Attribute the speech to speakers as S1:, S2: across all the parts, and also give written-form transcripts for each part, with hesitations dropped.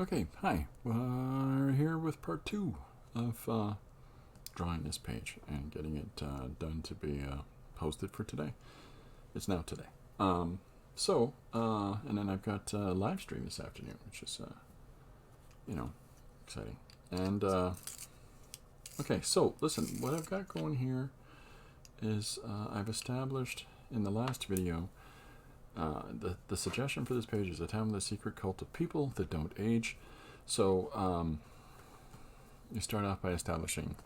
S1: Okay, hi. We're here with part two of drawing this page and getting it done to be posted for today. It's now today. And then I've got a live stream this afternoon, which is, exciting. And, okay, so listen, what I've got going here is I've established in the last video the suggestion for this page is a town with a secret cult of people that don't age. So you start off by establishing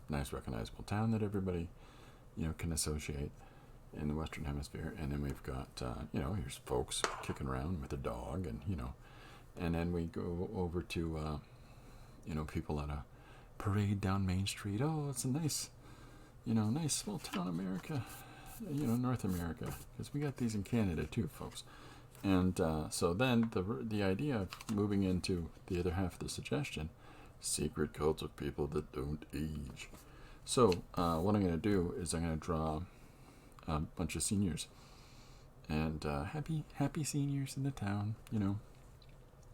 S1: a nice recognizable town that everybody can associate in the Western Hemisphere, and then we've got here's folks kicking around with a dog, and then we go over to people at a parade down Main Street. Oh, it's a nice small town America. North America, because we got these in Canada too, folks. And so then the idea of moving into the other half of the suggestion, secret cults of people that don't age. So what I'm going to do is I'm going to draw a bunch of seniors, and happy seniors in the town. And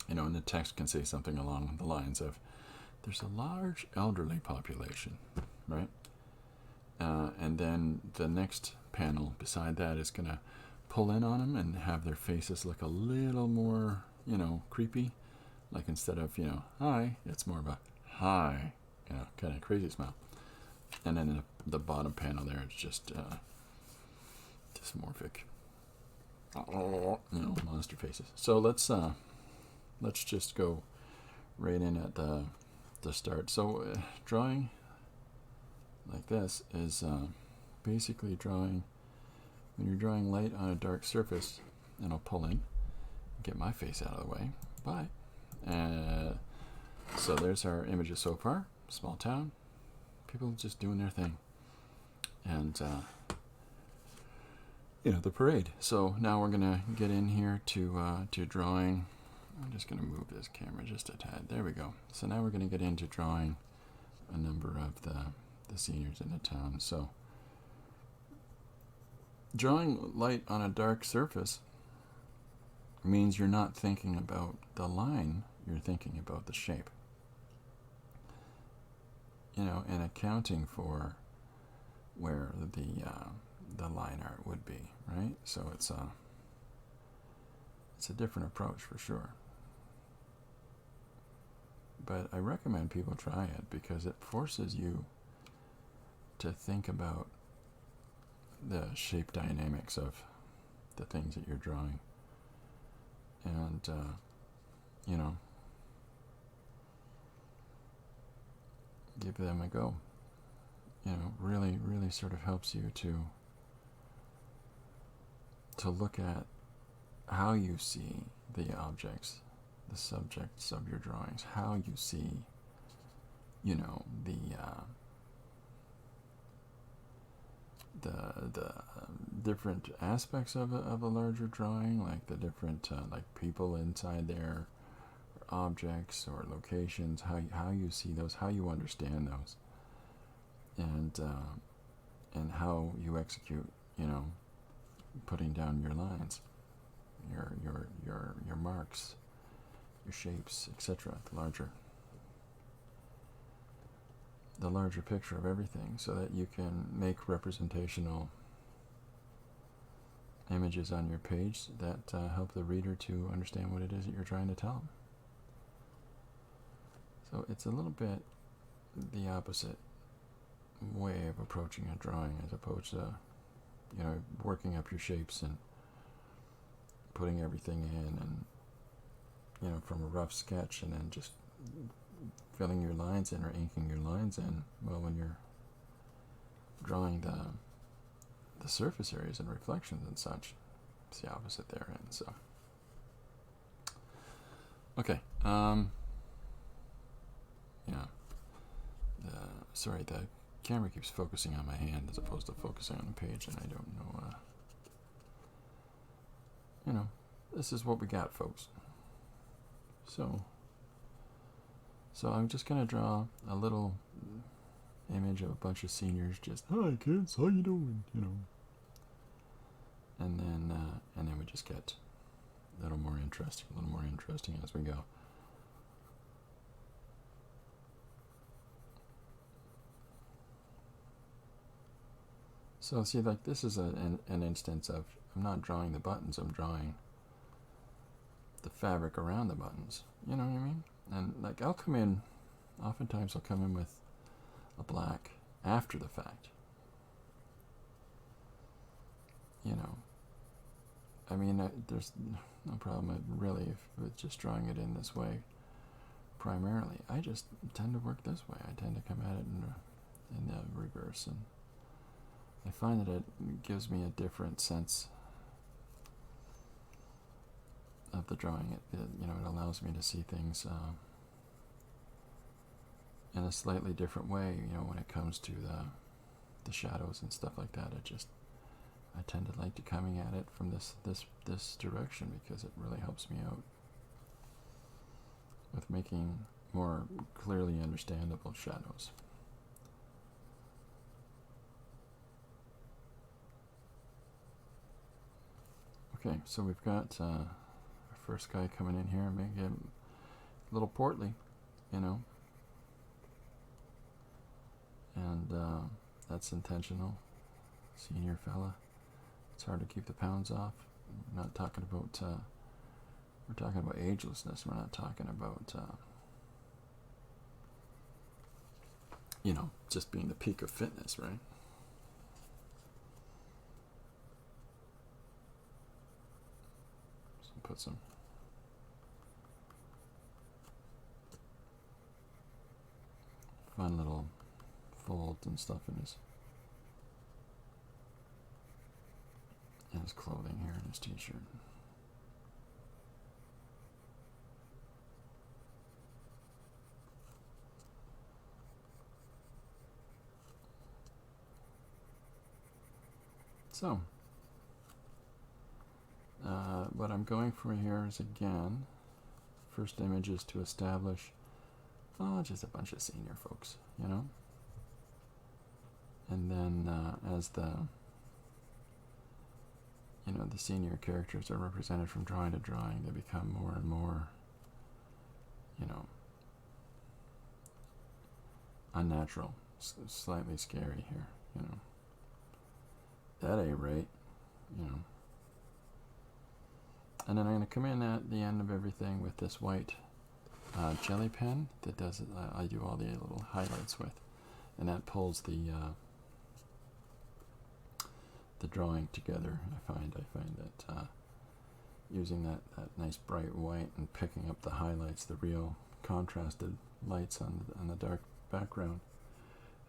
S1: the text can say something along the lines of, "There's a large elderly population," right? And then the next panel beside that is going to pull in on them and have their faces look a little more, creepy. Like instead of, hi, it's more of a hi, kind of crazy smile. And then in the bottom panel there, it's just dysmorphic, monster faces. So let's just go right in at the start. So drawing like this is basically drawing, when you're drawing light on a dark surface, and I'll pull in, get my face out of the way. Bye. So there's our images so far. Small town, people just doing their thing, and the parade. So now we're gonna get in here to drawing. I'm just gonna move this camera just a tad. There we go. So now we're gonna get into drawing a number of the seniors in the town. So drawing light on a dark surface means you're not thinking about the line, you're thinking about the shape. And accounting for where the line art would be, right? So it's a different approach for sure. But I recommend people try it because it forces you to think about the shape dynamics of the things that you're drawing, and give them a go. Really sort of helps you to look at how you see the objects, the subjects of your drawings, how you see the different aspects of a larger drawing, like the different like people inside there, or objects or locations, how you see those, how you understand those, and how you execute, putting down your lines, your marks, your shapes, etc. The larger picture of everything, so that you can make representational images on your page that help the reader to understand what it is that you're trying to tell them. So it's a little bit the opposite way of approaching a drawing, as opposed to working up your shapes and putting everything in, and from a rough sketch, and then just filling your lines in or inking your lines in. Well, when you're drawing the surface areas and reflections and such, it's the opposite therein. So okay, the camera keeps focusing on my hand as opposed to focusing on the page, and I don't know. This is what we got, folks. So I'm just gonna draw a little image of a bunch of seniors, just, "Hi kids, how you doing?" And then we just get a little more interesting as we go. So see, like this is an instance of, I'm not drawing the buttons, I'm drawing the fabric around the buttons. You know what I mean? And like I'll come in, oftentimes I'll come in with a black after the fact. You know, I mean, there's no problem really with just drawing it in this way primarily. I just tend to work this way. I tend to come at it in the reverse, and I find that it gives me a different sense of the drawing. It allows me to see things in a slightly different way. When it comes to the shadows and stuff like that, I tend to like to coming at it from this direction, because it really helps me out with making more clearly understandable shadows. Okay, so we've got our first guy coming in here, making him a little portly, and that's intentional. Senior fella. It's hard to keep the pounds off. We're not talking about, we're talking about agelessness. We're not talking about, just being the peak of fitness, right? So put some fun little folds and stuff in his clothing here, in his t-shirt. So, what I'm going for here is, again, first image is to establish, just a bunch of senior folks, and then as the senior characters are represented from drawing to drawing, they become more and more, unnatural, slightly scary here, That ain't right, And then I'm going to come in at the end of everything with this white jelly pen that does it. I do all the little highlights with, and that pulls the drawing together. I find that using that nice bright white and picking up the highlights, the real contrasted lights on the dark background,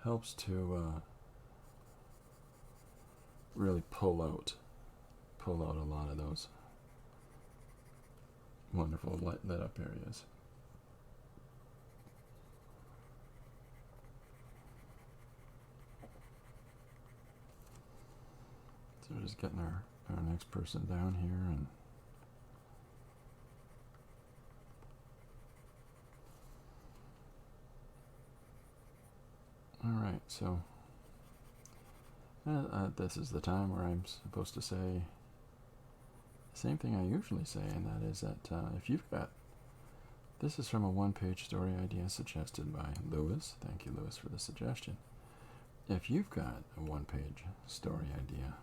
S1: helps to really pull out a lot of those wonderful lit up areas. So we're just getting our next person down here, and alright, so this is the time where I'm supposed to say the same thing I usually say, and that is that if you've got, this is from a one-page story idea suggested by Lewis. Thank you, Lewis, for the suggestion. If you've got a one-page story idea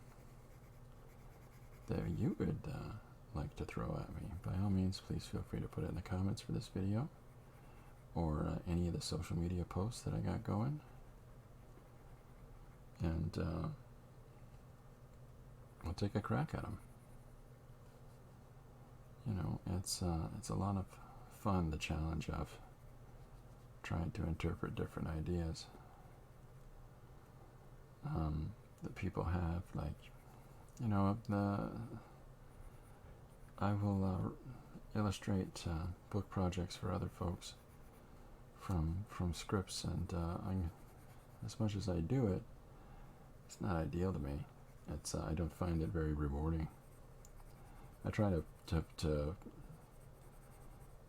S1: that you would like to throw at me, by all means, please feel free to put it in the comments for this video, or any of the social media posts that I got going. And we'll take a crack at them. It's a lot of fun, the challenge of trying to interpret different ideas that people have. Like, I will illustrate book projects for other folks from scripts, and as much as I do it, it's not ideal to me. I don't find it very rewarding. I try to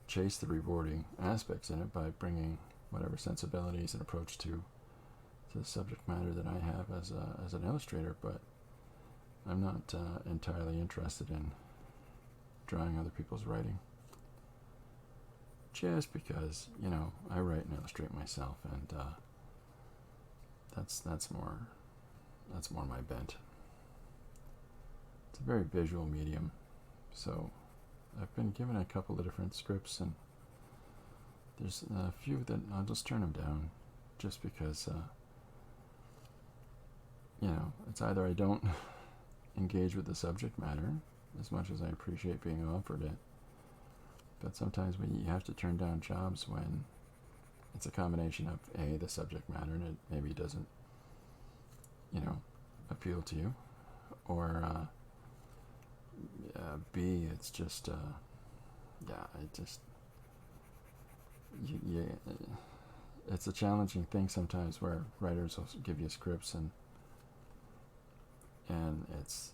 S1: chase the rewarding aspects in it by bringing whatever sensibilities and approach to the subject matter that I have as an illustrator, but I'm not entirely interested in drawing other people's writing. Just because, I write and illustrate myself, and that's more that's more my bent. It's a very visual medium, so I've been given a couple of different scripts, and there's a few that I'll just turn them down, just because it's either I don't engage with the subject matter as much as I appreciate being offered it, but sometimes you have to turn down jobs when it's a combination of A, the subject matter, and it maybe doesn't appeal to you, or B, it's just it's a challenging thing sometimes where writers will give you scripts and it's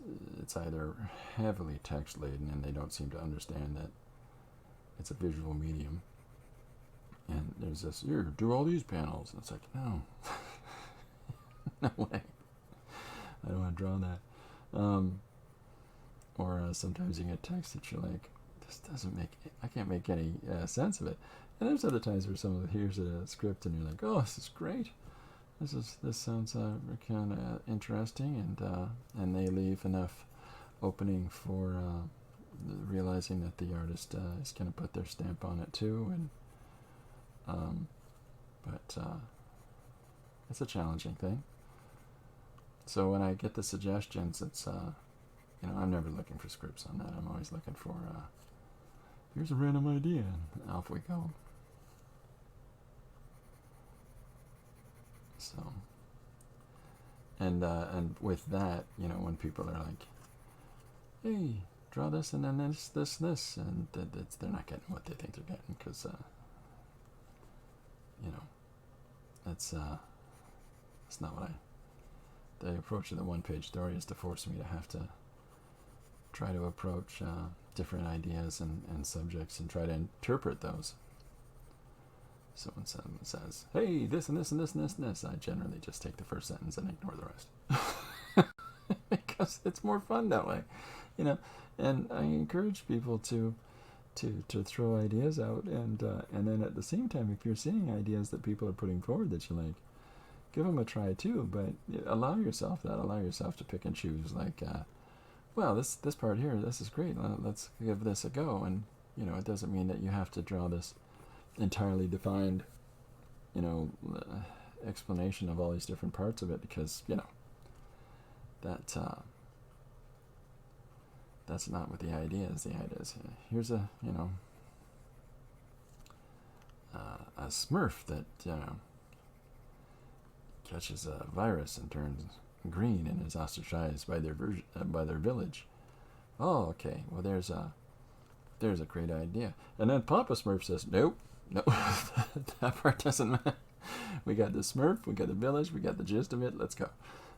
S1: either heavily text laden and they don't seem to understand that it's a visual medium, and there's this, here, do all these panels, and it's like, no. No way, I don't want to draw that. Or sometimes you get text that you're like, this doesn't make, I can't make any sense of it. And there's other times where here's a script and you're like, oh, this is great. This sounds kind of interesting, and they leave enough opening for realizing that the artist is going to put their stamp on it too. And but it's a challenging thing. So when I get the suggestions, it's I'm never looking for scripts on that. I'm always looking for here's a random idea, and off we go. So, and with that, when people are like, hey, draw this and then this, and they're not getting what they think they're getting, because it's not what the approach of the one-page story is to force me to have to try to approach different ideas and subjects and try to interpret those. So when someone says, hey, this and this and this and this and this, I generally just take the first sentence and ignore the rest. Because it's more fun that way, and I encourage people to throw ideas out, and then at the same time, if you're seeing ideas that people are putting forward that you like, give them a try too, but allow yourself to pick and choose, like, well, this part here, this is great, let's give this a go. And it doesn't mean that you have to draw this entirely defined explanation of all these different parts of it, because that's not what the idea is. The idea is, here's a Smurf that catches a virus and turns green and is ostracized by their village. Oh, okay. Well, there's a great idea. And then Papa Smurf says, nope, that part doesn't matter. We got the Smurf, we got the village, we got the gist of it. Let's go.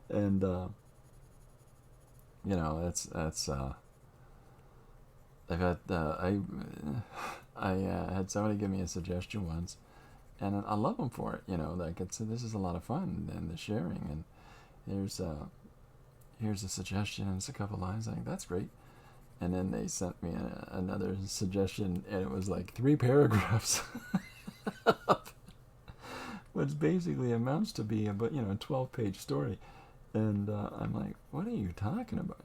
S1: And that's I've had I had somebody give me a suggestion once, and I love them for it. Like, this is a lot of fun, and the sharing, and here's a suggestion, and it's a couple lines. Like, that's great. And then they sent me another suggestion, and it was like 3 paragraphs, which basically amounts to be about a 12-page story. And I'm like, what are you talking about?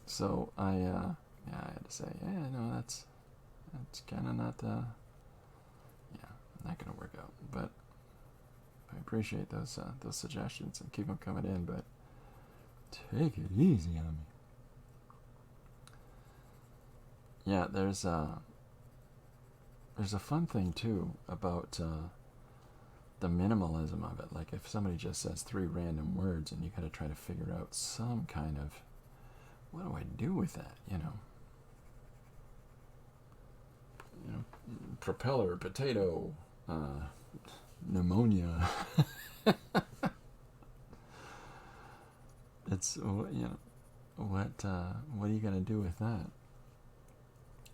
S1: So I had to say, that's kind of not not gonna work out. But I appreciate those suggestions and keep them coming in. But take it easy on me. Yeah, there's a fun thing too about the minimalism of it. Like, if somebody just says 3 random words and you got to try to figure out some kind of, what do I do with that? Propeller, potato, pneumonia. It's what are you gonna do with that?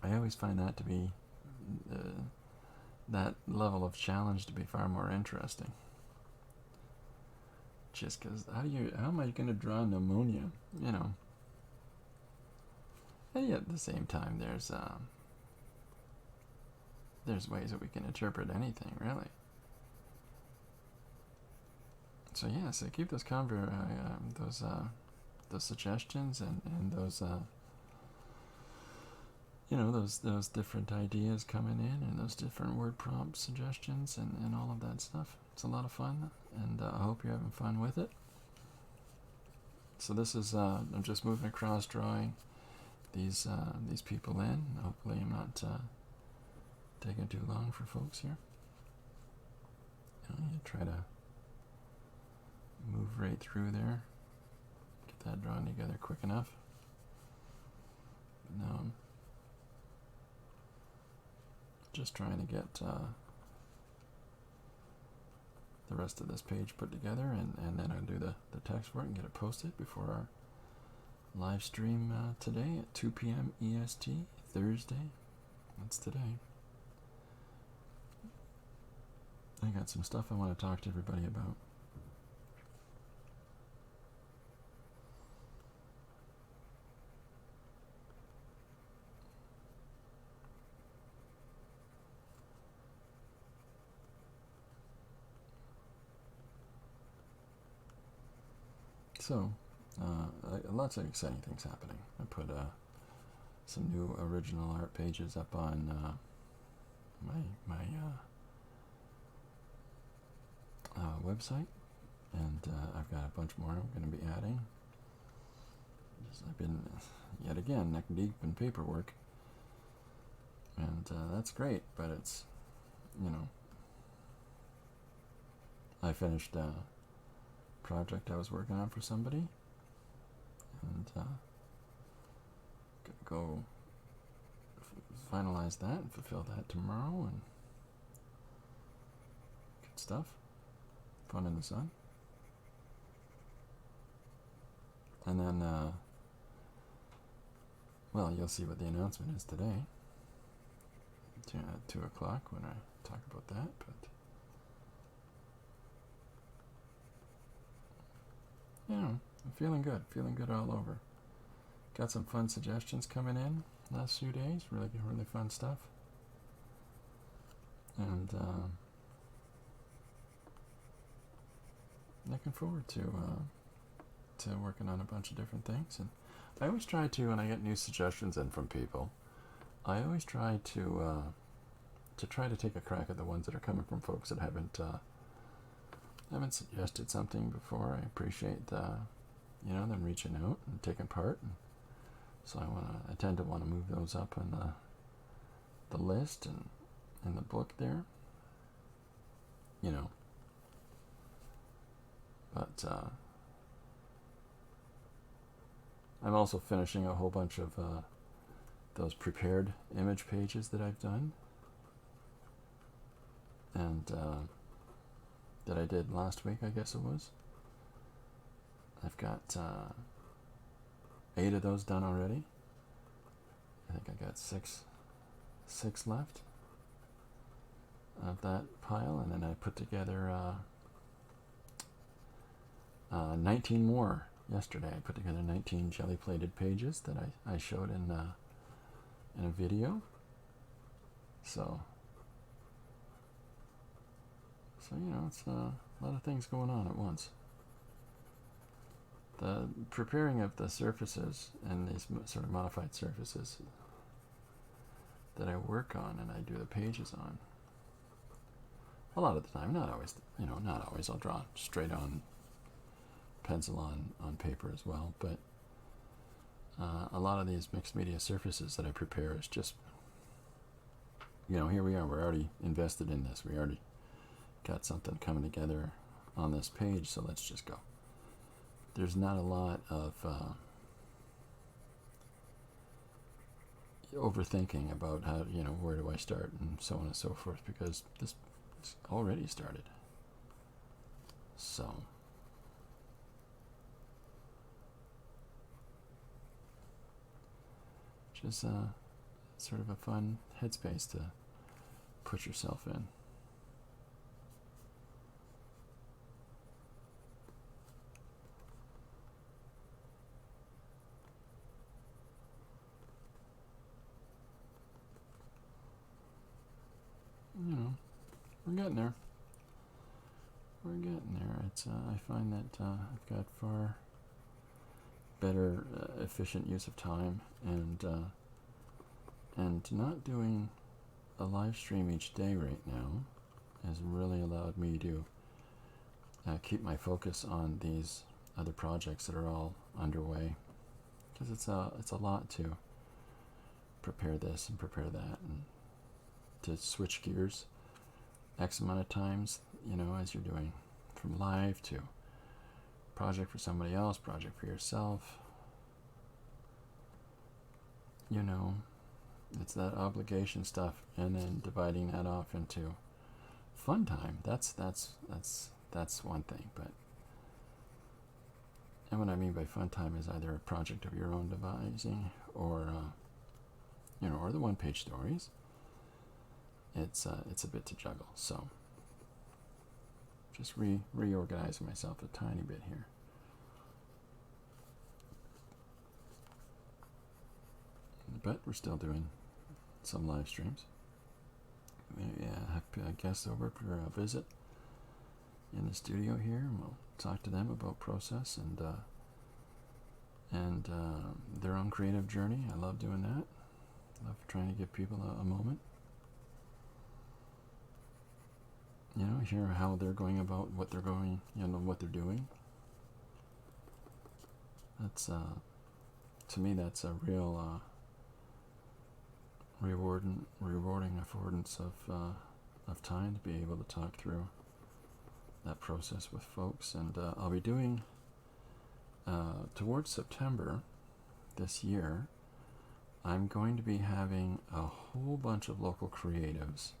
S1: I always find that to be that level of challenge to be far more interesting. Just because how am I gonna draw pneumonia? And yet at the same time, there's ways that we can interpret anything, really. So yeah, so keep those those suggestions and those those different ideas coming in, and those different word prompt suggestions, and all of that stuff. It's a lot of fun, and I hope you're having fun with it. So this is I'm just moving across, drawing these people in. Hopefully I'm not taking too long for folks here. You try to move right through there, get that drawn together quick enough. But now I'm just trying to get the rest of this page put together, and then I'll do the text for it and get it posted before our live stream today at 2 p.m. EST, Thursday. That's today. I got some stuff I want to talk to everybody about. So, lots of exciting things happening. I put some new original art pages up on my website, and I've got a bunch more I'm going to be adding. I've been, yet again, neck deep in paperwork, and that's great, but it's, I finished a project I was working on for somebody, and gonna go finalize that and fulfill that tomorrow, and good stuff. Fun in the sun. And then, well, you'll see what the announcement is today at 2 o'clock when I talk about that, but I'm feeling good all over. Got some fun suggestions coming in last few days, really fun stuff, and looking forward to working on a bunch of different things. And I always try to, when I get new suggestions in from people, I always try to take a crack at the ones that are coming from folks that haven't suggested something before. I appreciate them reaching out and taking part, and so I tend to want to move those up on the list and in the book there, but I'm also finishing a whole bunch of those prepared image pages that I've done, and that I did last week, I guess it was. I've got 8 of those done already. I think I got six left of that pile, and then I put together 19 more yesterday. I put together 19 jelly-plated pages that I showed in a video. So it's a lot of things going on at once. The preparing of the surfaces and these sort of modified surfaces that I work on and I do the pages on, a lot of the time, not always, I'll draw straight on pencil on paper as well, but a lot of these mixed media surfaces that I prepare is just, here we are, we're already invested in this, we already got something coming together on this page, so let's just go. There's not a lot of overthinking about how, where do I start and so on and so forth, because this is already started. So just sort of a fun headspace to put yourself in. We're getting there. we're getting there. It's I find that I've got far better efficient use of time, and not doing a live stream each day right now has really allowed me to keep my focus on these other projects that are all underway, because it's a lot to prepare this and prepare that, and to switch gears X amount of times, you know, as you're doing from live to project for somebody else, project for yourself. You know, it's that obligation stuff, and then dividing that off into fun time. That's one thing. But, and what I mean by fun time is either a project of your own devising, or you know, or the one-page stories. It's a bit to juggle. So just reorganizing myself a tiny bit here. But we're still doing some live streams. Yeah, have guests over for a visit in the studio here, and we'll talk to them about process and their own creative journey. I love doing that. I love trying to give people a moment. You know, hear how they're going about what they're going, you know, what they're doing. That's to me, that's a real rewarding affordance of time to be able to talk through that process with folks. And I'll be doing towards September this year, I'm going to be having a whole bunch of local creatives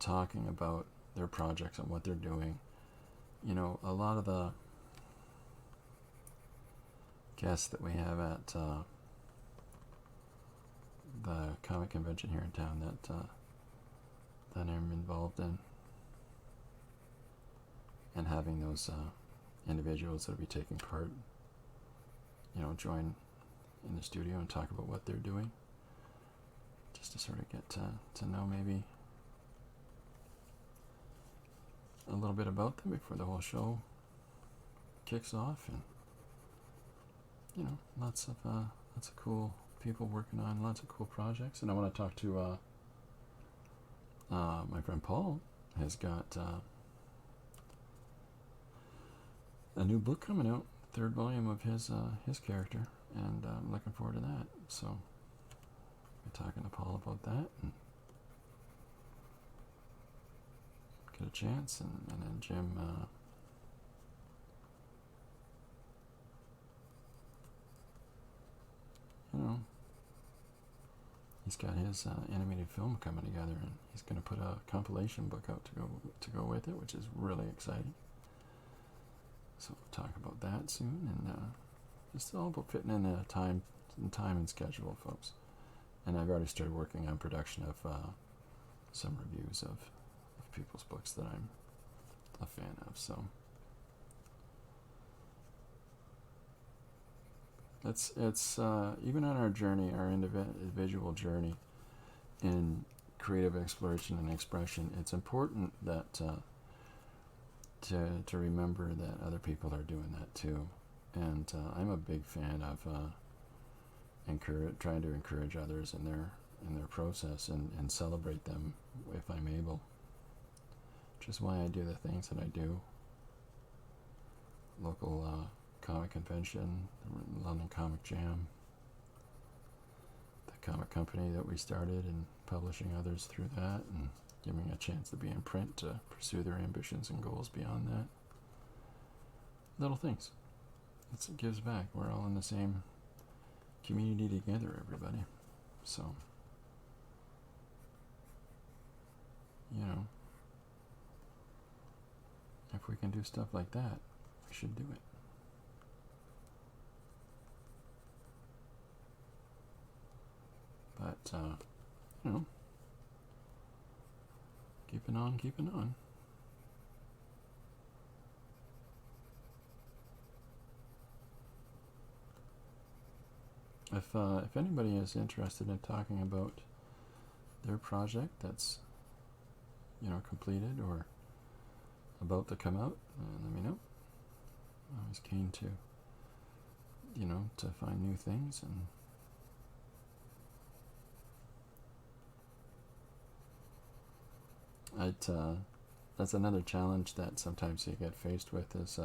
S1: talking about their projects and what they're doing. You know, a lot of the guests that we have at the comic convention here in town that I'm involved in, and having those individuals that will be taking part, you know, join in the studio and talk about what they're doing, just to sort of get to know maybe a little bit about them before the whole show kicks off. And you know, lots of cool people working on lots of cool projects. And I want to talk to my friend Paul. Has got a new book coming out, third volume of his character, and I'm looking forward to that. So I'll be talking to Paul about that, and get a chance. And then Jim, you know, he's got his animated film coming together, and he's going to put a compilation book out to go with it, which is really exciting. So we'll talk about that soon, and just all about fitting in a time and schedule, folks. And I've already started working on production of some reviews of people's books that I'm a fan of. So it's even on our journey, our individual journey in creative exploration and expression, it's important that to remember that other people are doing that too. And I'm a big fan of trying to encourage others in their process, and celebrate them if I'm able. Which is why I do the things that I do. Local comic convention, the London Comic Jam, the comic company that we started, and publishing others through that, and giving a chance to be in print to pursue their ambitions and goals beyond that. Little things. It gives back. We're all in the same community together, everybody. So, you know, if we can do stuff like that, we should do it. But, you know, keeping on. If anybody is interested in talking about their project that's, you know, completed, or about to come out, let me know. I'm always keen to, to find new things. And that's another challenge that sometimes you get faced with is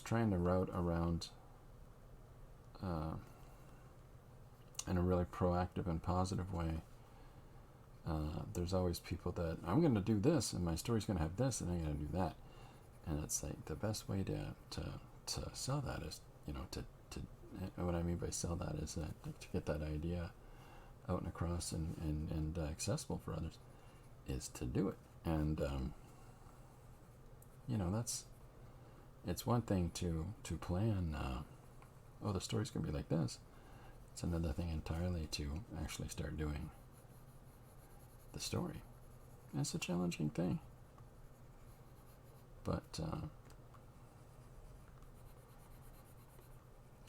S1: trying to route around in a really proactive and positive way. There's always people that I'm going to do this, and my story's going to have this, and I'm going to do that. And it's like the best way to sell that is, what I mean by sell that is that to get that idea out and across and accessible for others is to do it. And it's one thing to plan. The story's going to be like this. It's another thing entirely to actually start doing the story. And it's a challenging thing. But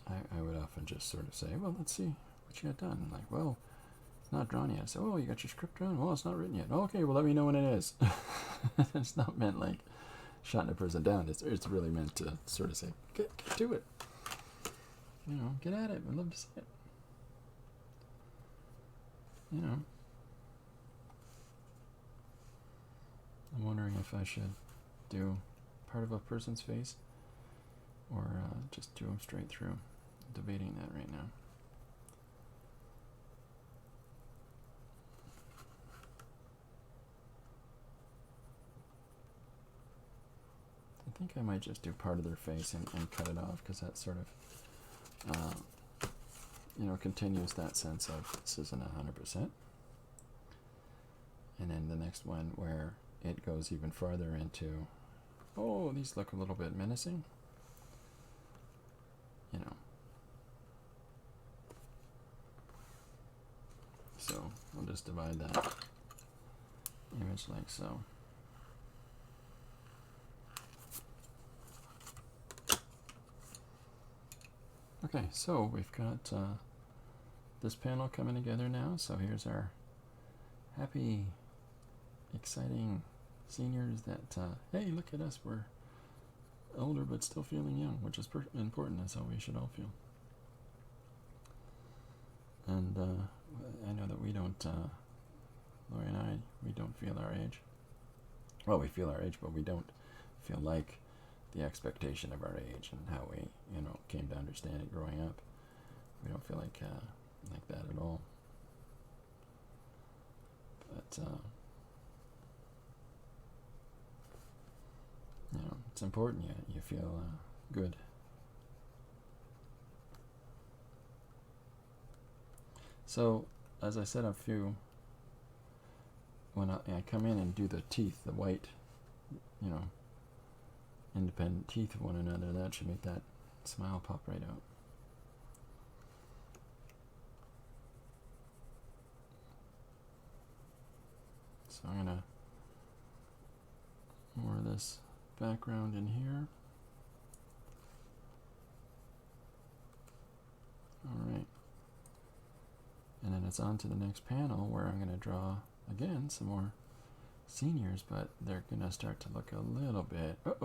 S1: I would often just sort of say, well, let's see what you got done. Like, well, it's not drawn yet. So, you got your script drawn? Well, it's not written yet. Okay, well, let me know when it is. It's not meant like shutting a person down. It's really meant to sort of say, get to it. Get at it. I'd love to see it. I'm wondering if I should do part of a person's face or just do them straight through. Debating that right now. I think I might just do part of their face and cut it off, because that sort of continues that sense of this isn't 100%. And then the next one where it goes even farther into, these look a little bit menacing. So we'll just divide that image like so. Okay, so we've got this panel coming together now. So here's our happy, exciting seniors that, hey, look at us, we're older but still feeling young, which is important. That's how we should all feel. And I know that we don't, Lori and I, we don't feel our age. Well, we feel our age, but we don't feel like the expectation of our age and how we, came to understand it growing up. We don't feel like that at all. But it's important. You feel good. So, as I said, when I come in and do the teeth, the white, independent teeth of one another, that should make that smile pop right out. So I'm going to more of this background in here. Alright. And then it's on to the next panel where I'm going to draw, again, some more seniors, but they're going to start to look a little bit, which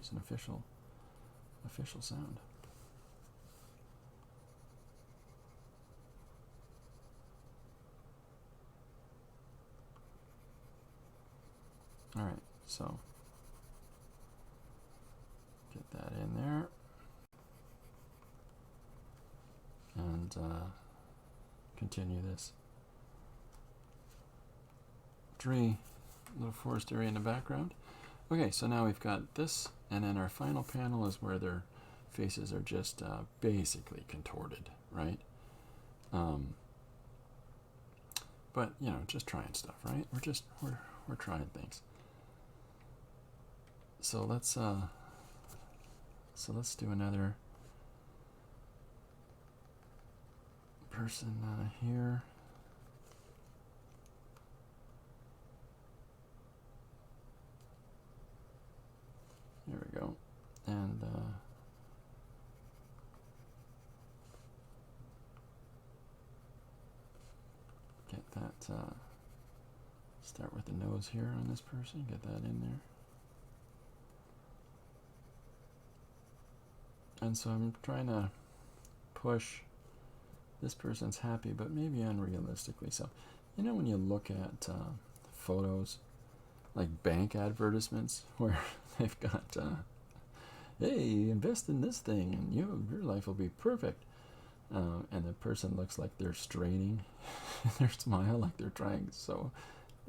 S1: is an official sound. Alright, so get that in there. And continue this tree, little forest area in the background. Okay, so now we've got this, and then our final panel is where their faces are just basically contorted, right? But just trying stuff, right? We're trying things. So let's do another person here. There we go. And get that Start with the nose here on this person, get that in there. And so I'm trying to push this person's happy, but maybe unrealistically so. You know, when you look at photos, like bank advertisements, where they've got, hey, invest in this thing and your life will be perfect. And the person looks like they're straining their smile, like they're trying to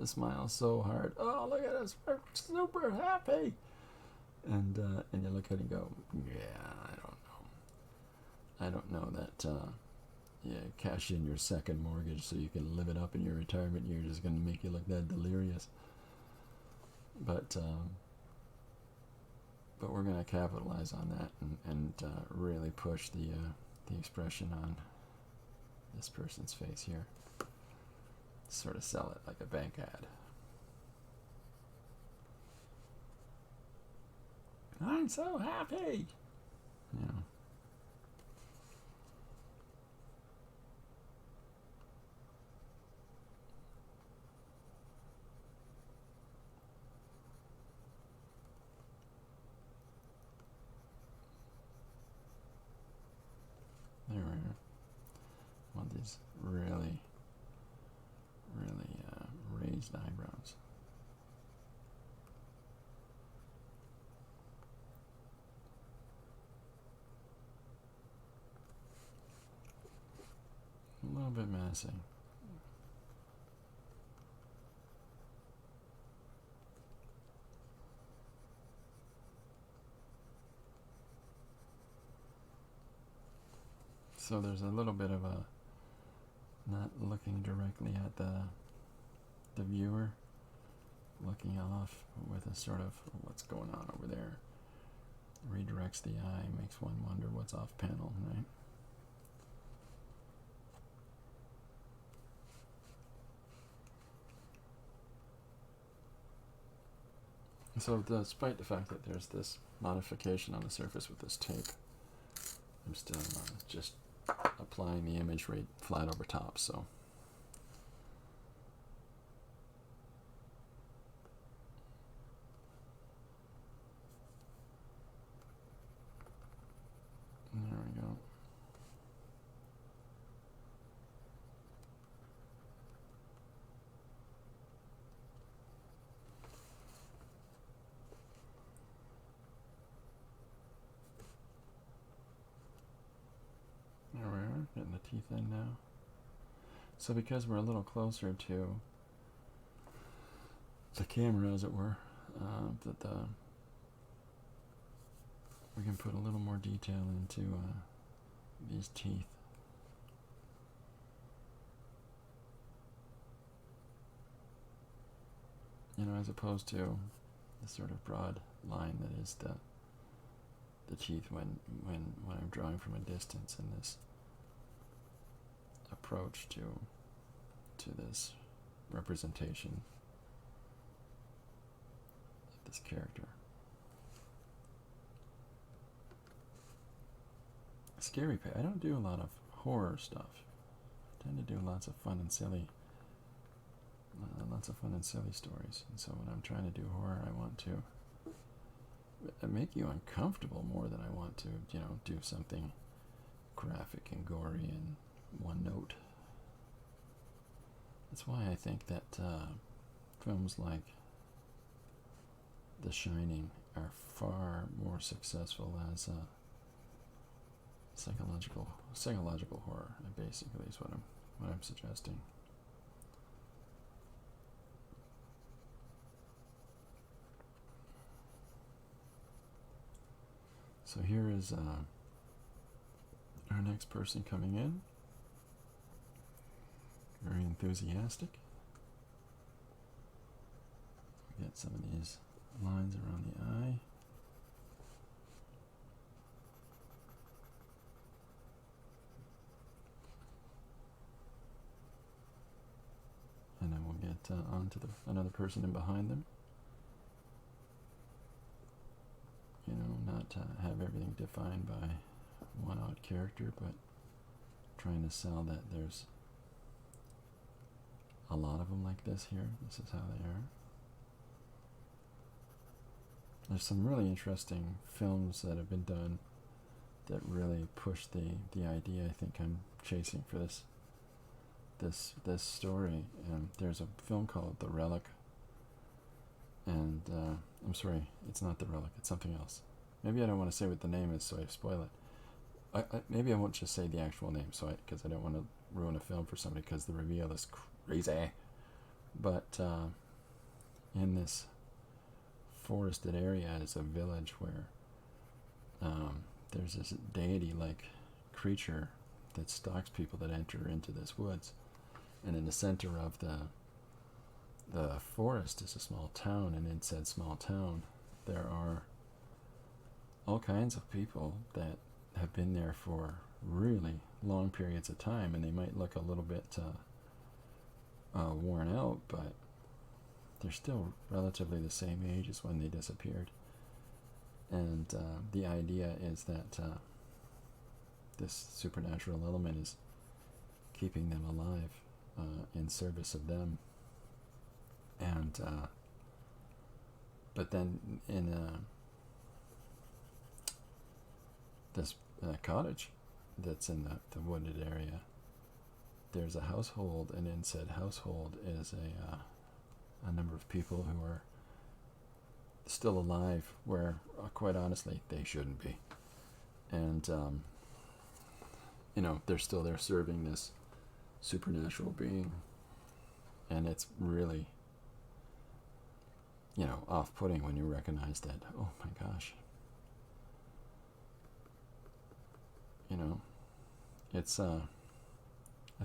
S1: smile so hard. Oh, look at us, we're super happy. And you look at it and go, yeah, I don't know that, cash in your second mortgage so you can live it up in your retirement years is going to make you look that delirious. But we're going to capitalize on that and really push the expression on this person's face here. Sort of sell it like a bank ad. I'm so happy. Yeah. There we are. Want these really raised eyebrows. A little bit menacing. So there's a little bit of a not looking directly at the viewer, looking off with a sort of what's going on over there. Redirects the eye, makes one wonder what's off panel, right? So despite the fact that there's this modification on the surface with this tape, I'm still just applying the image right flat over top, so. There we go. There we are, getting the teeth in now. So because we're a little closer to the camera, as it were, we can put a little more detail into these teeth. You know, as opposed to the sort of broad line that is the teeth when I'm drawing from a distance in this approach to this representation of this character. Scary page. I don't do a lot of horror stuff. I tend to do lots of fun and silly stories. And so when I'm trying to do horror, I want to make you uncomfortable more than I want to, do something graphic and gory and one note. That's why I think that films like The Shining are far more successful as psychological horror. Basically, is what I'm suggesting. So here is our next person coming in. Very enthusiastic. We get some of these lines around the eye. And then we'll get onto another person in behind them. Not have everything defined by one odd character, but trying to sell that there's a lot of them like this here. This is how they are. There's some really interesting films that have been done that really push the idea I think I'm chasing for this story. There's a film called The Relic, and I'm sorry, it's not The Relic, it's something else. Maybe I don't want to say what the name is, so I spoil it. Maybe I won't just say the actual name, because I don't want to ruin a film for somebody, because the reveal is crazy. But in this forested area is a village where there's this deity-like creature that stalks people that enter into this woods. And in the center of the forest is a small town, and in said small town there are all kinds of people that have been there for really long periods of time, and they might look a little bit worn out, but they're still relatively the same age as when they disappeared. And the idea is that this supernatural element is keeping them alive in service of them. And but then in this cottage that's in the wooded area, there's a household, and in said household is a number of people who are still alive, where quite honestly they shouldn't be. And they're still there serving this supernatural being, and it's really off-putting when you recognize that, oh my gosh, it's I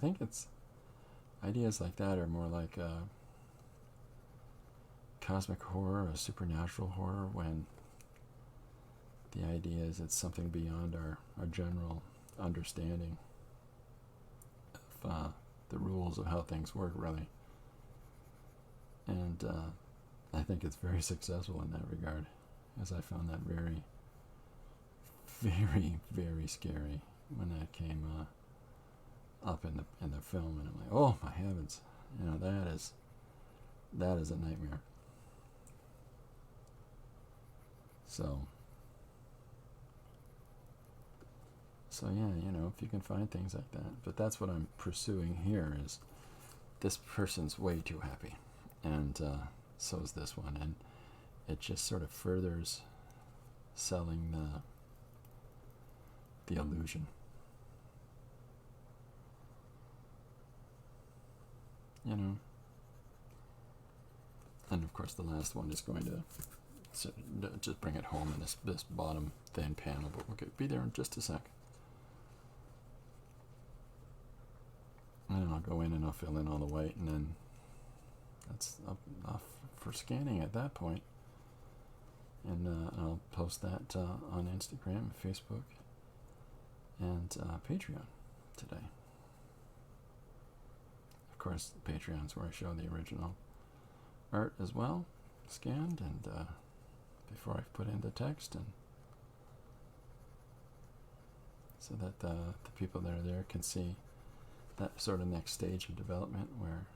S1: think it's ideas like that are more like cosmic horror, a supernatural horror, when the idea is it's something beyond our general understanding of the rules of how things work, really. And I think it's very successful in that regard, as I found that very, very, very scary when that came up in the film, and I'm like, oh my heavens, that is a nightmare. So yeah, if you can find things like that. But that's what I'm pursuing here, is this person's way too happy, and so is this one, and it just sort of furthers selling the illusion. And of course the last one is going to just bring it home in this bottom thin panel, but we'll be there in just a sec. And I'll go in and I'll fill in all the white, and then that's off for scanning at that point. And I'll post that on Instagram, Facebook, and Patreon today. Of course, Patreon's where I show the original art as well, scanned, and before I've put in the text, and so that the people that are there can see that sort of next stage of development, where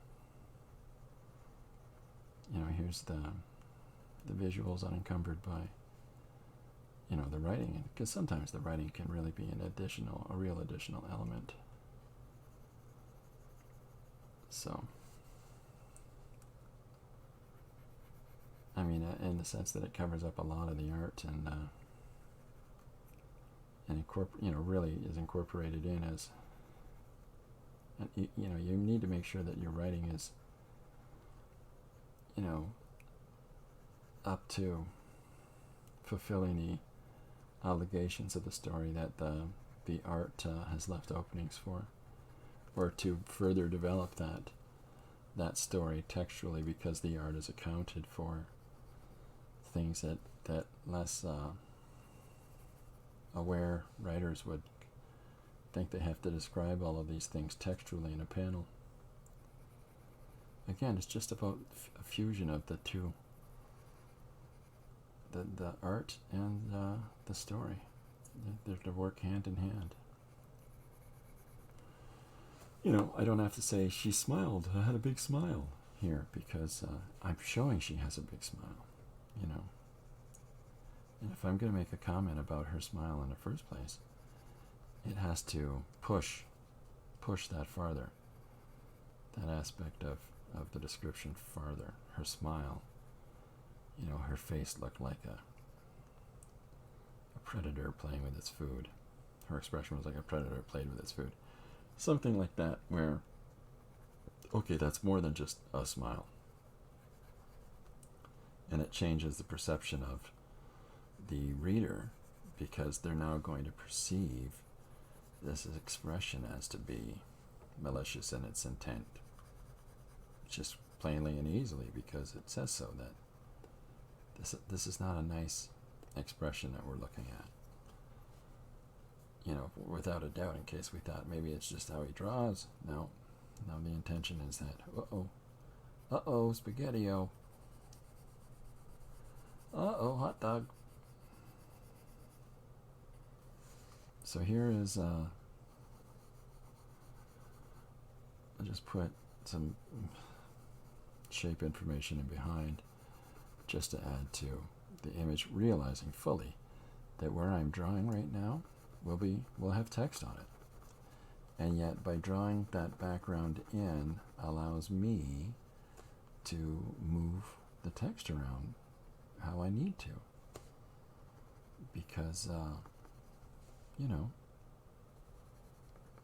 S1: here's the visuals unencumbered by the writing, because sometimes the writing can really be a real additional element. So in the sense that it covers up a lot of the art, and really is incorporated in as, you need to make sure that your writing is up to fulfilling the obligations of the story that the art has left openings for, or to further develop that story textually, because the art is accounted for things that less aware writers would think they have to describe all of these things textually in a panel. Again, it's just about a fusion of the two, the art and the story. They work hand in hand. I don't have to say she smiled, I had a big smile here, because I'm showing she has a big smile, And if I'm going to make a comment about her smile in the first place, it has to push that farther, that aspect of the description farther. Her smile, her face looked like a predator playing with its food. Her expression was like a predator played with its food. Something like that, where, okay, that's more than just a smile. And it changes the perception of the reader, because they're now going to perceive this expression as to be malicious in its intent. Just plainly and easily, because it says so, that this is not a nice expression that we're looking at. Without a doubt, in case we thought maybe it's just how he draws. No, the intention is that, uh-oh, spaghetti-o. Uh-oh, hot dog. So here is, I'll just put some shape information in behind, just to add to the image, realizing fully that where I'm drawing right now will have text on it. And yet, by drawing that background in, allows me to move the text around how I need to. Because,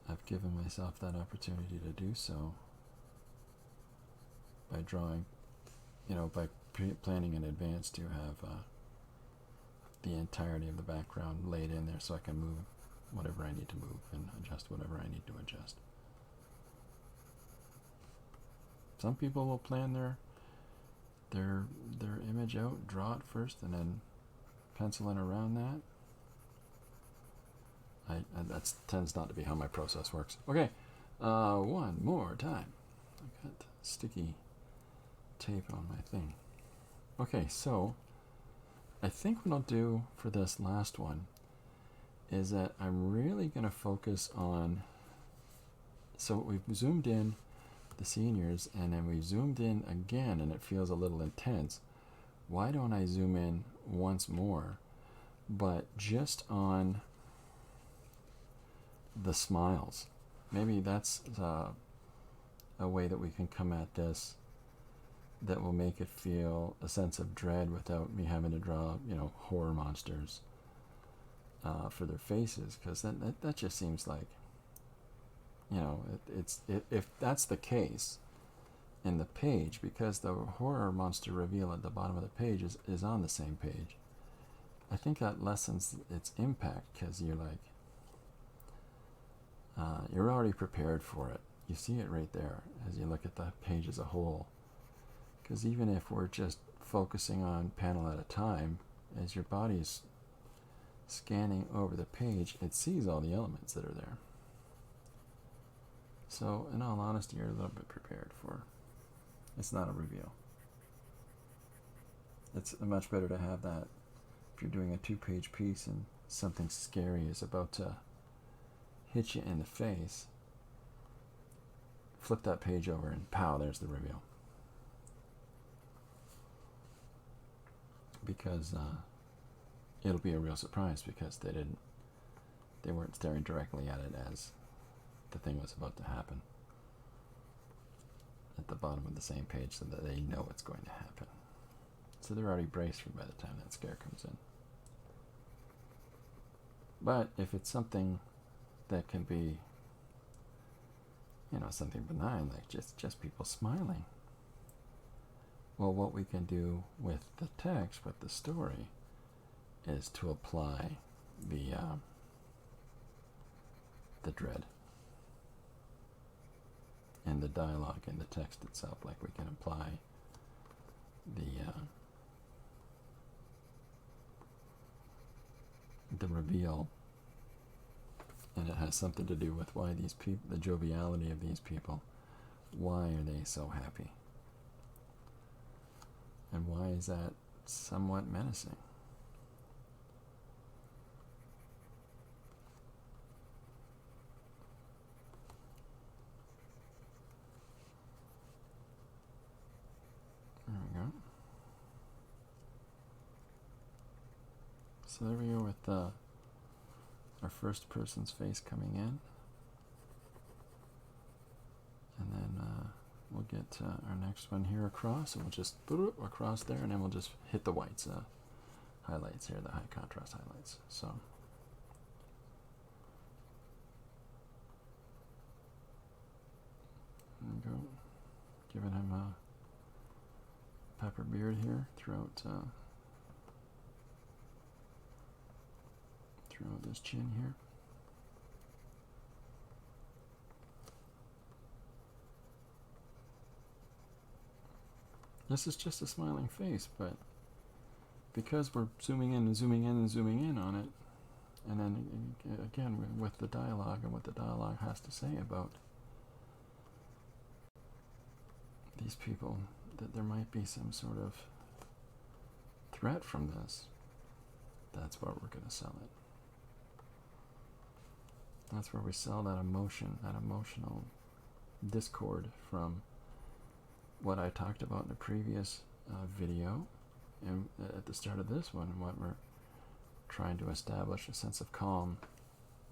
S1: I've given myself that opportunity to do so by drawing, by planning in advance to have the entirety of the background laid in there, so I can move whatever I need to move and adjust whatever I need to adjust. Some people will plan their image out, draw it first, and then pencil in around that. That tends not to be how my process works. Okay, one more time. I got sticky tape on my thing. Okay, so I think what I'll do for this last one is that I'm really going to focus on, so we've zoomed in the seniors, and then we've zoomed in again, and it feels a little intense. Why don't I zoom in once more, but just on the smiles? Maybe that's a way that we can come at this that will make it feel a sense of dread without me having to draw, horror monsters for their faces, because that just seems like, if that's the case in the page, because the horror monster reveal at the bottom of the page is on the same page, I think that lessens its impact, because you're like, you're already prepared for it. You see it right there as you look at the page as a whole. Because even if we're just focusing on panel at a time, as your body's scanning over the page, it sees all the elements that are there. So, in all honesty, you're a little bit prepared for. It's not a reveal. It's much better to have that if you're doing a 2-page piece and something scary is about to hit you in the face. Flip that page over and pow, there's the reveal. Because it'll be a real surprise, because they weren't staring directly at it as the thing was about to happen at the bottom of the same page, so that they know it's going to happen. So they're already braced for by the time that scare comes in. But if it's something that can be, something benign, like just people smiling, well, what we can do with the text, with the story, is to apply the dread in the dialogue in the text itself, like we can apply the reveal, and it has something to do with why these people, the joviality of these people, why are they so happy? And why is that somewhat menacing? So there we go with our first person's face coming in. And then we'll get our next one here across, and we'll just across there, and then we'll just hit the whites, highlights here, the high contrast highlights. So there we go, giving him a pepper beard here throughout throughout this chin here. This is just a smiling face, but because we're zooming in and zooming in and zooming in on it, and then again with the dialogue and what the dialogue has to say about these people, that there might be some sort of threat from this, that's where we're going to sell it. That's where we sell that emotion, that emotional discord from what I talked about in the previous video, and at the start of this one, what we're trying to establish a sense of calm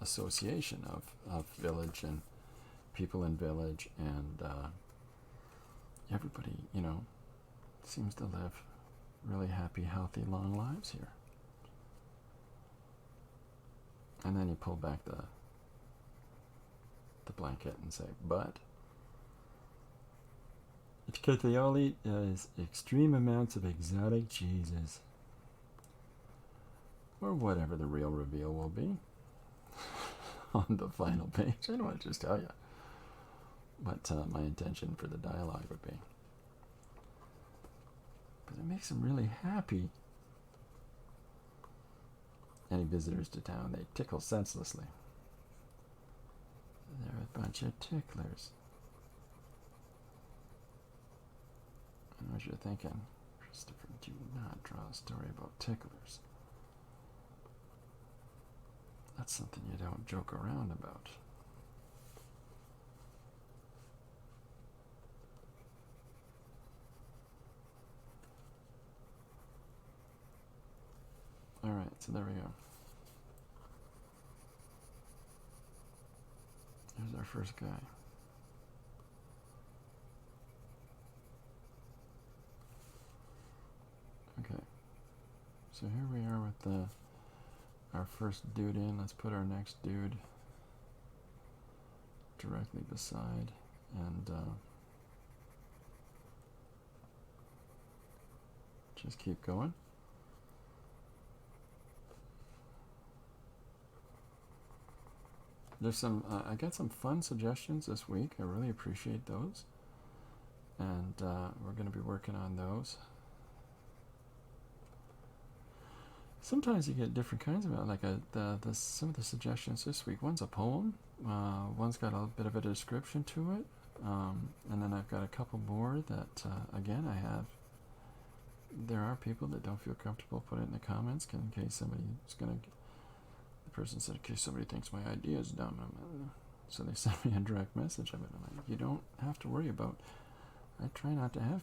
S1: association of village and people in village, and everybody, you know, seems to live really happy, healthy, long lives here. And then you pull back the blanket and say, but it's because they all eat extreme amounts of exotic cheeses. Or whatever the real reveal will be on the final page. I don't want to just tell you what my intention for the dialogue would be. But it makes them really happy. Any visitors to town, they tickle senselessly. They're a bunch of ticklers. I know what you're thinking. Christopher, do not draw a story about ticklers. That's something you don't joke around about. Alright, so there we go. Here's our first guy. Okay, so here we are with our first dude in. Let's put our next dude directly beside, and just keep going. There's some, I got some fun suggestions this week. I really appreciate those. And we're going to be working on those. Sometimes you get different kinds of it, like some of the suggestions this week. One's a poem, one's got a bit of a description to it, and then I've got a couple more that, again, there are people that don't feel comfortable putting it in the comments in case somebody's going to, the person said, in case somebody thinks my idea is dumb. So they sent me a direct message of it. I'm like, you don't have to worry about, I try not to have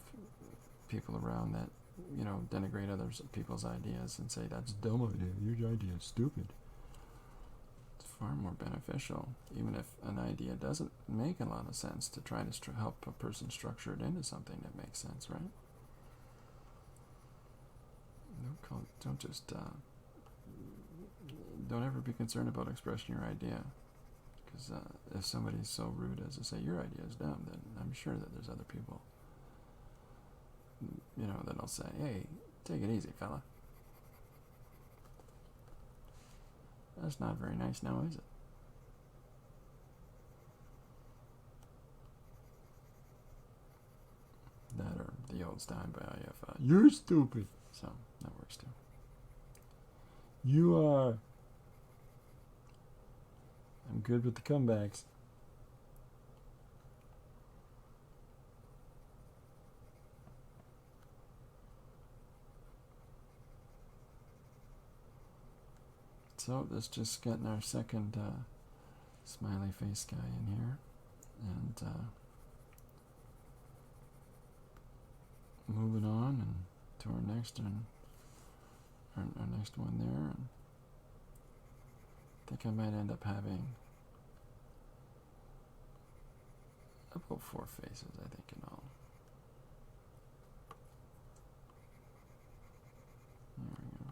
S1: people around that, you know, denigrate others people's ideas and say that's a dumb idea, your idea is stupid. It's far more beneficial, even if an idea doesn't make a lot of sense, to try to help a person structure it into something that makes sense, right? Don't just don't ever be concerned about expressing your idea, because if somebody's so rude as to say your idea is dumb, then I'm sure that there's other people, you know, that'll say, hey, take it easy, fella. That's not very nice now, is it? That or the old style by you're stupid. So that works too. You are. I'm good with the comebacks. So that's just getting our second smiley face guy in here, and moving on and to our next one. our next one there. And I think I might end up having about 4 faces, I think, in all. There we go.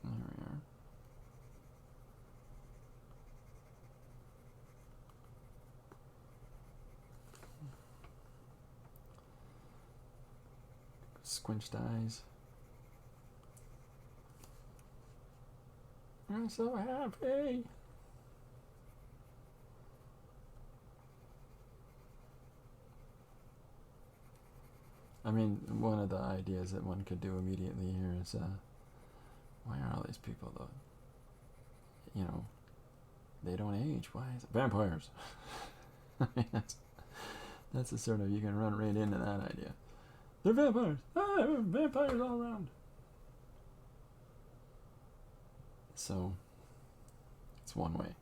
S1: There we are. Squinched eyes. I'm so happy. I mean, one of the ideas that one could do immediately here is, why are all these people, though, you know, they don't age? Why is it? Vampires. I mean, that's the sort of, you can run right into that idea. They're vampires. Ah, vampires all around. So, it's one way.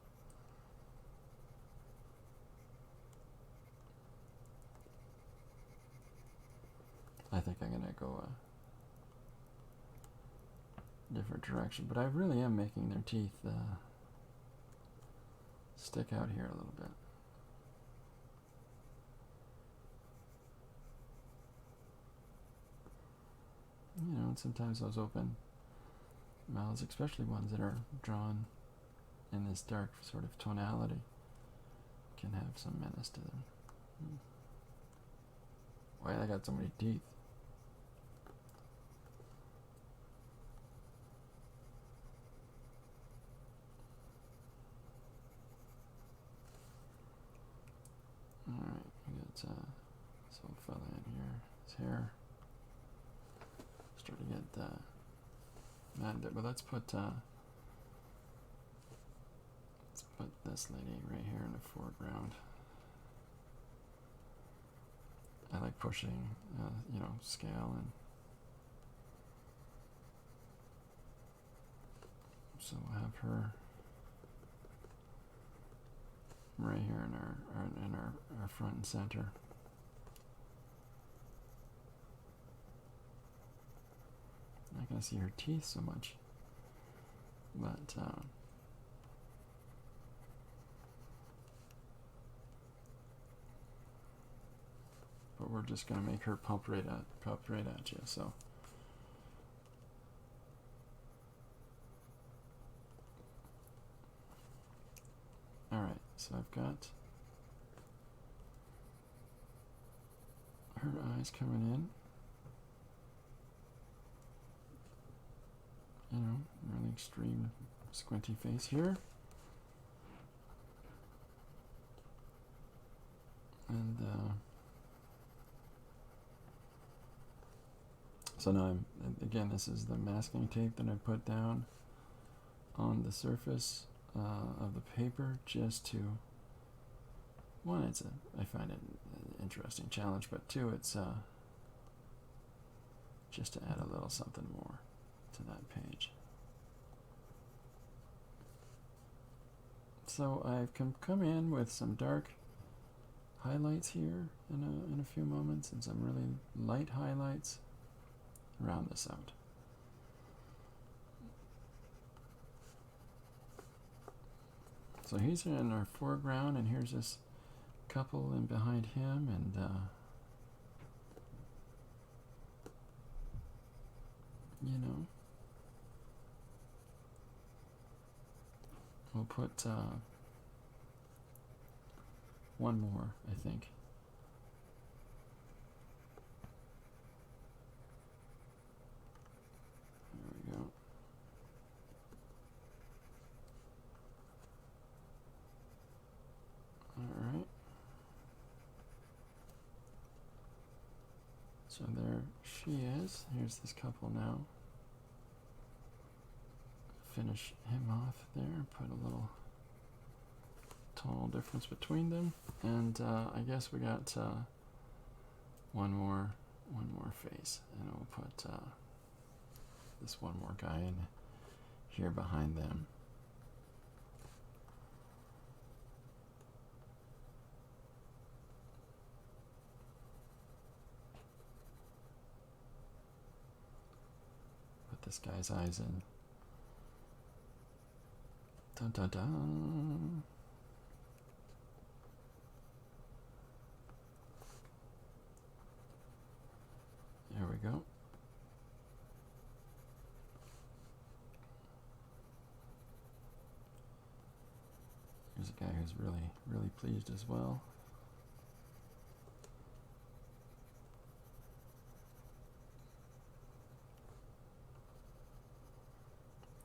S1: I think I'm going to go a different direction. But I really am making their teeth stick out here a little bit. You know, and sometimes those open mouths, especially ones that are drawn in this dark sort of tonality, can have some menace to them. Why I got so many teeth? Alright, we got this old fella in here, his hair. Start to get mad bit, but let's put this lady right here in the foreground. I like pushing, you know, scale, and so we'll have her right here in our front and center. I'm not going to see her teeth so much, but we're just going to make her pump right at you. So all right, so I've got her eyes coming in. You know, really extreme squinty face here. And so now again, this is the masking tape that I put down on the surface of the paper, just to, one, I find it an interesting challenge, but two, it's just to add a little something more to that page. So I've come in with some dark highlights here in a few moments, and some really light highlights. Round this out. So he's in our foreground, and here's this couple in behind him, and you know, we'll put one more, I think. There we go. All right. So there she is. Here's this couple now. Finish him off there. Put a little tonal difference between them, and I guess we got one more face, and we'll put this one more guy in here behind them. this guy's eyes in. Dun dun dun. There we go. Here's a guy who's really pleased as well.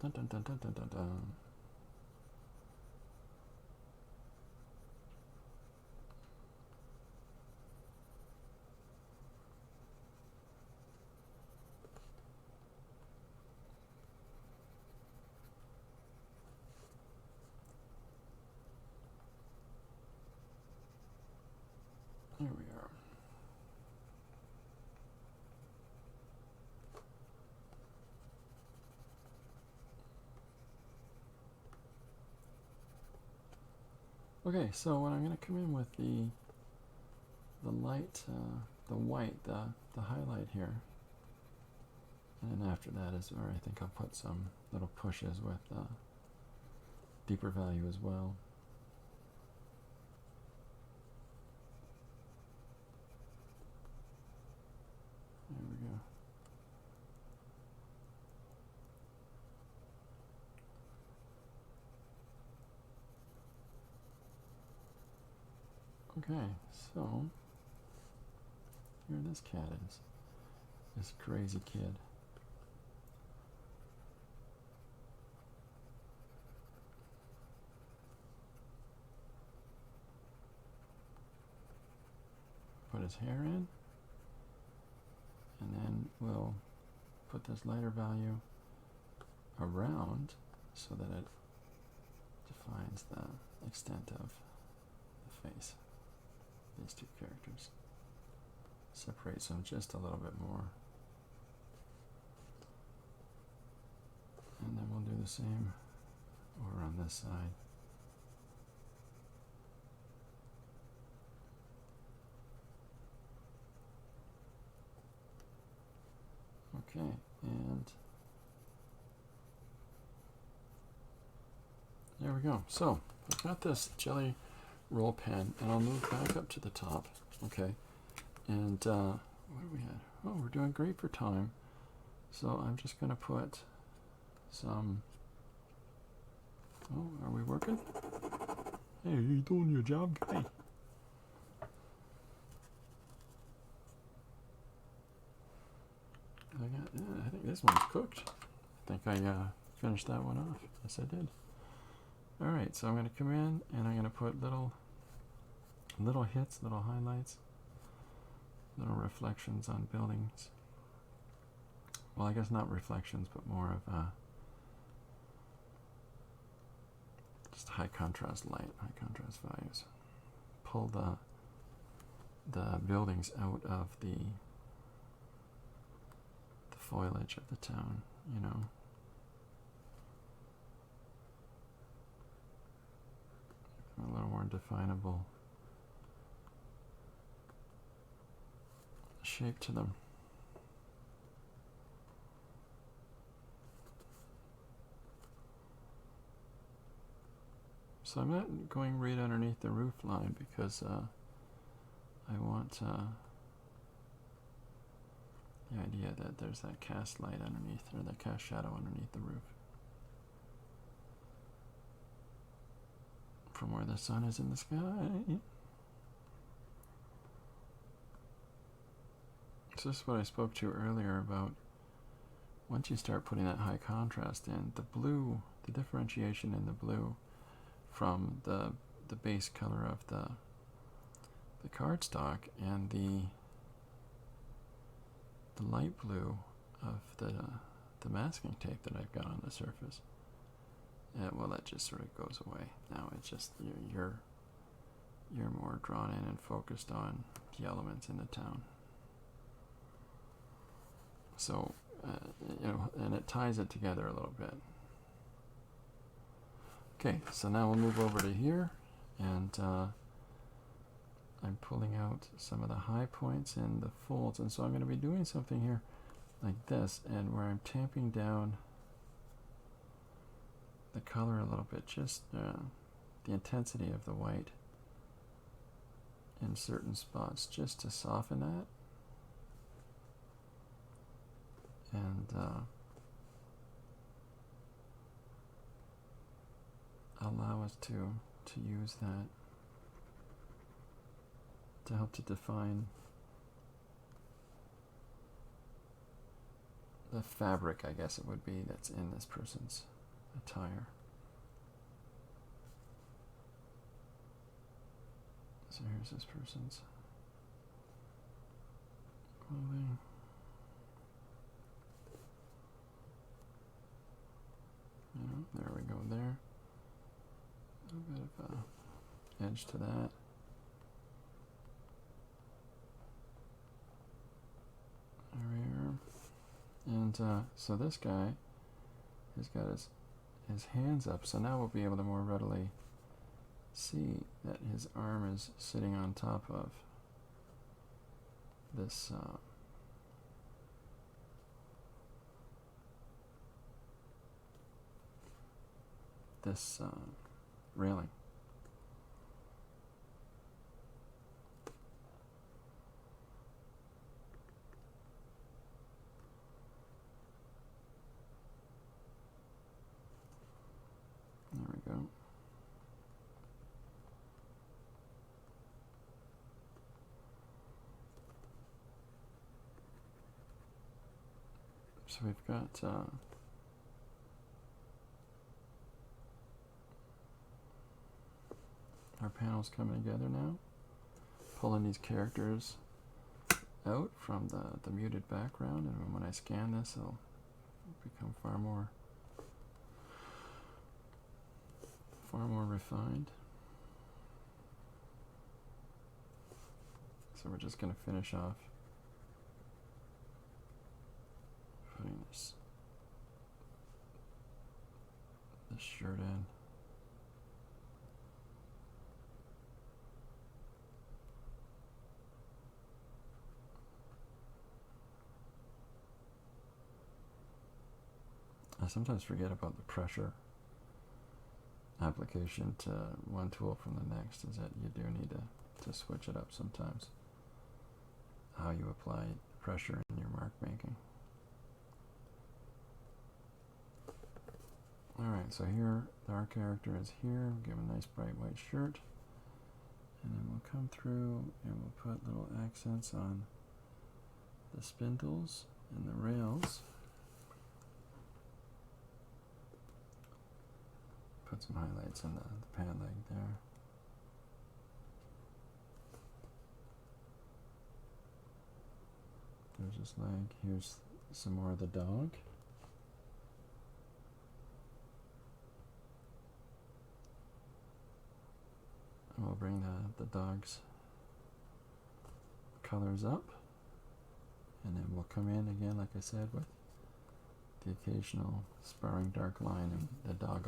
S1: Dun dun dun dun dun dun dun. There we are. Okay, so when I'm going to come in with the light, the white, the highlight here, and then after that is where I think I'll put some little pushes with deeper value as well. There we go. Okay, so here this cat is. This crazy kid. Put his hair in, and then we'll put this lighter value around so that it defines the extent of the face. These two characters. Separates them just a little bit more. And then we'll do the same over on this side. Okay, and there we go. So I've got this jelly roll pen, and I'll move back up to the top. Okay, and what are we at? Oh, we're doing great for time. So I'm just going to put some. Oh, are we working? Hey, are you doing your job, guy? I think this one's cooked. I think I finished that one off. Yes, I did. All right, so I'm going to come in and I'm going to put little hits, little highlights, little reflections on buildings. Well, I guess not reflections, but more of just high contrast light, high contrast values. Pull the buildings out of the foliage of the town, you know. A little more definable shape to them. So I'm not going right underneath the roof line because I want the idea that there's that cast light underneath, or that cast shadow underneath the roof from where the sun is in the sky. So this is what I spoke to earlier about. Once you start putting that high contrast in, the blue, the differentiation in the blue from the base color of the cardstock and the light blue of the masking tape that I've got on the surface, well, that just sort of goes away. Now it's just you're more drawn in and focused on the elements in the town. So you know, and it ties it together a little bit. Okay, so now we'll move over to here, and I'm pulling out some of the high points in the folds, and so I'm going to be doing something here like this, and where I'm tamping down the color a little bit, just the intensity of the white in certain spots, just to soften that. And allow us to use that to help to define the fabric, I guess it would be, that's in this person's attire. So here's this person's clothing. There we go there. A little bit of edge to that. There we are. And so this guy has got his hands up, so now we'll be able to more readily see that his arm is sitting on top of this railing. There we go. So we've got our panels coming together now, pulling these characters out from the muted background, and when I scan this, it'll become far more refined. So we're just going to finish off putting this shirt in. I sometimes forget about the pressure application to one tool from the next, is that you do need to switch it up sometimes, how you apply pressure in your mark making. Alright, so here our character is here, give a nice bright white shirt, and then we'll come through and we'll put little accents on the spindles and the rails. Put some highlights on the pant leg there. There's his leg. Here's some more of the dog. And we'll bring the dog's colors up. And then we'll come in again, like I said, with the occasional sparring dark line, and the dog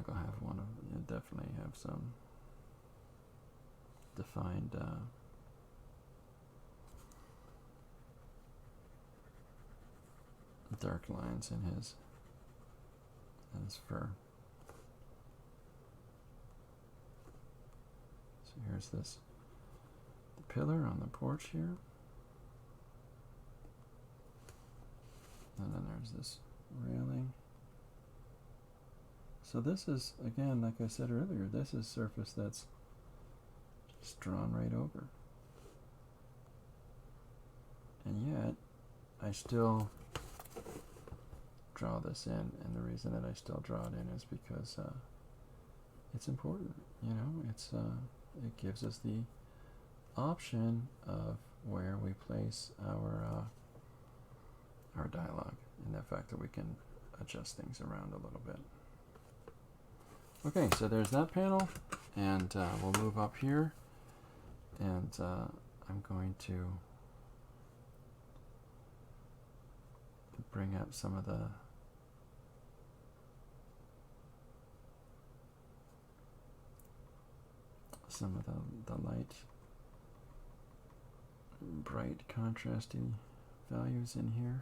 S1: will have one of, definitely have some defined dark lines in his fur. So here's the pillar on the porch here. And then there's this railing. So this is, again, like I said earlier, this is surface that's just drawn right over. And yet, I still draw this in, and the reason that I still draw it in is because it's important, it gives us the option of where we place our dialogue, and the fact that we can adjust things around a little bit. Okay, so there's that panel, and we'll move up here, and I'm going to bring up some of the light, bright, contrasty values in here,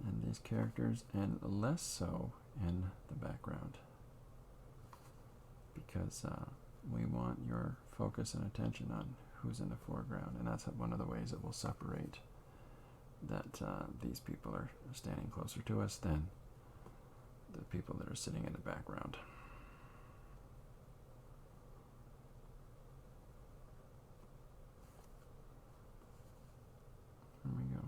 S1: and these characters, and less so in the background, because we want your focus and attention on who's in the foreground, and that's one of the ways it will separate that these people are standing closer to us than the people that are sitting in the background. There we go.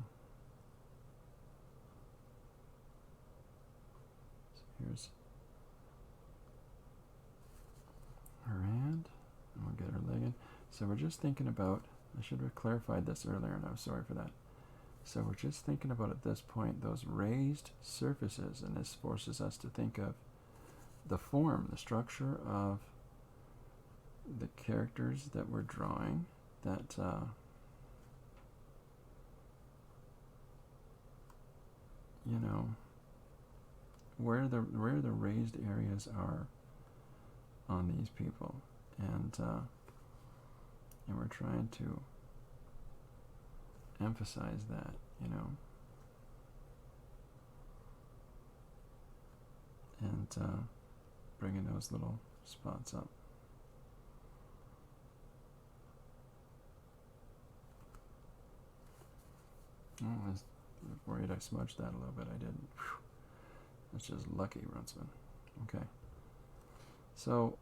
S1: So here's her hand, and we'll get her leg in. So we're just thinking about, I should have clarified this earlier, and I'm sorry for that. So we're just thinking about, at this point, those raised surfaces, and this forces us to think of the form, the structure of the characters that we're drawing, that you know, where the raised areas are on these people, and we're trying to emphasize that, you know, and bringing those little spots up. Oh, I was worried I smudged that a little bit. I didn't. Whew. That's just lucky, Runciman. Okay. So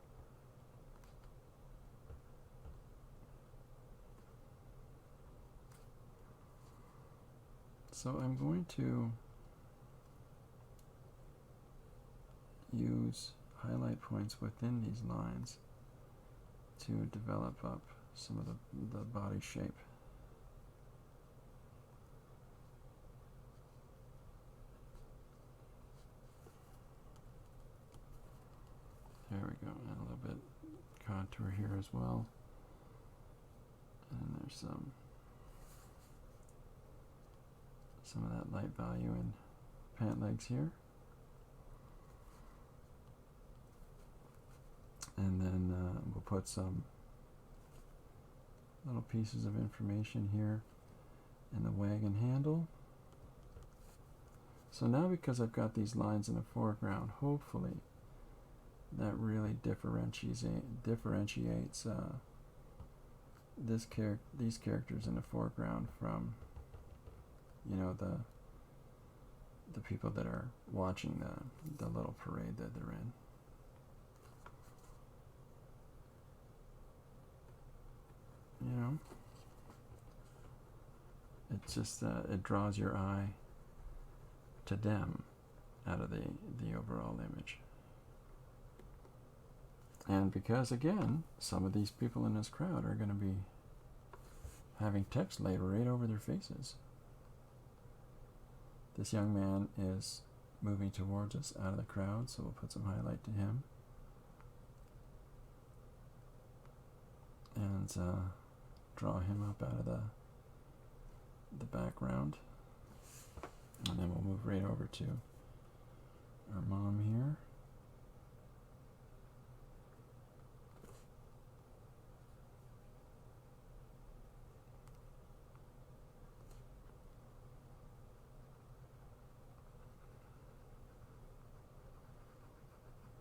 S1: I'm going to use highlight points within these lines to develop up some of the body shape. There we go, and a little bit contour here as well. And there's some of that light value in pant legs here. And then we'll put some little pieces of information here in the wagon handle. So now, because I've got these lines in the foreground, hopefully that really differentiates these characters in the foreground from, you know, the people that are watching the little parade that they're in. You know, it's just it draws your eye to them out of the overall image. And because, again, some of these people in this crowd are going to be having text laid right over their faces. This young man is moving towards us out of the crowd, so we'll put some highlight to him. And draw him up out of the background. And then we'll move right over to our mom here.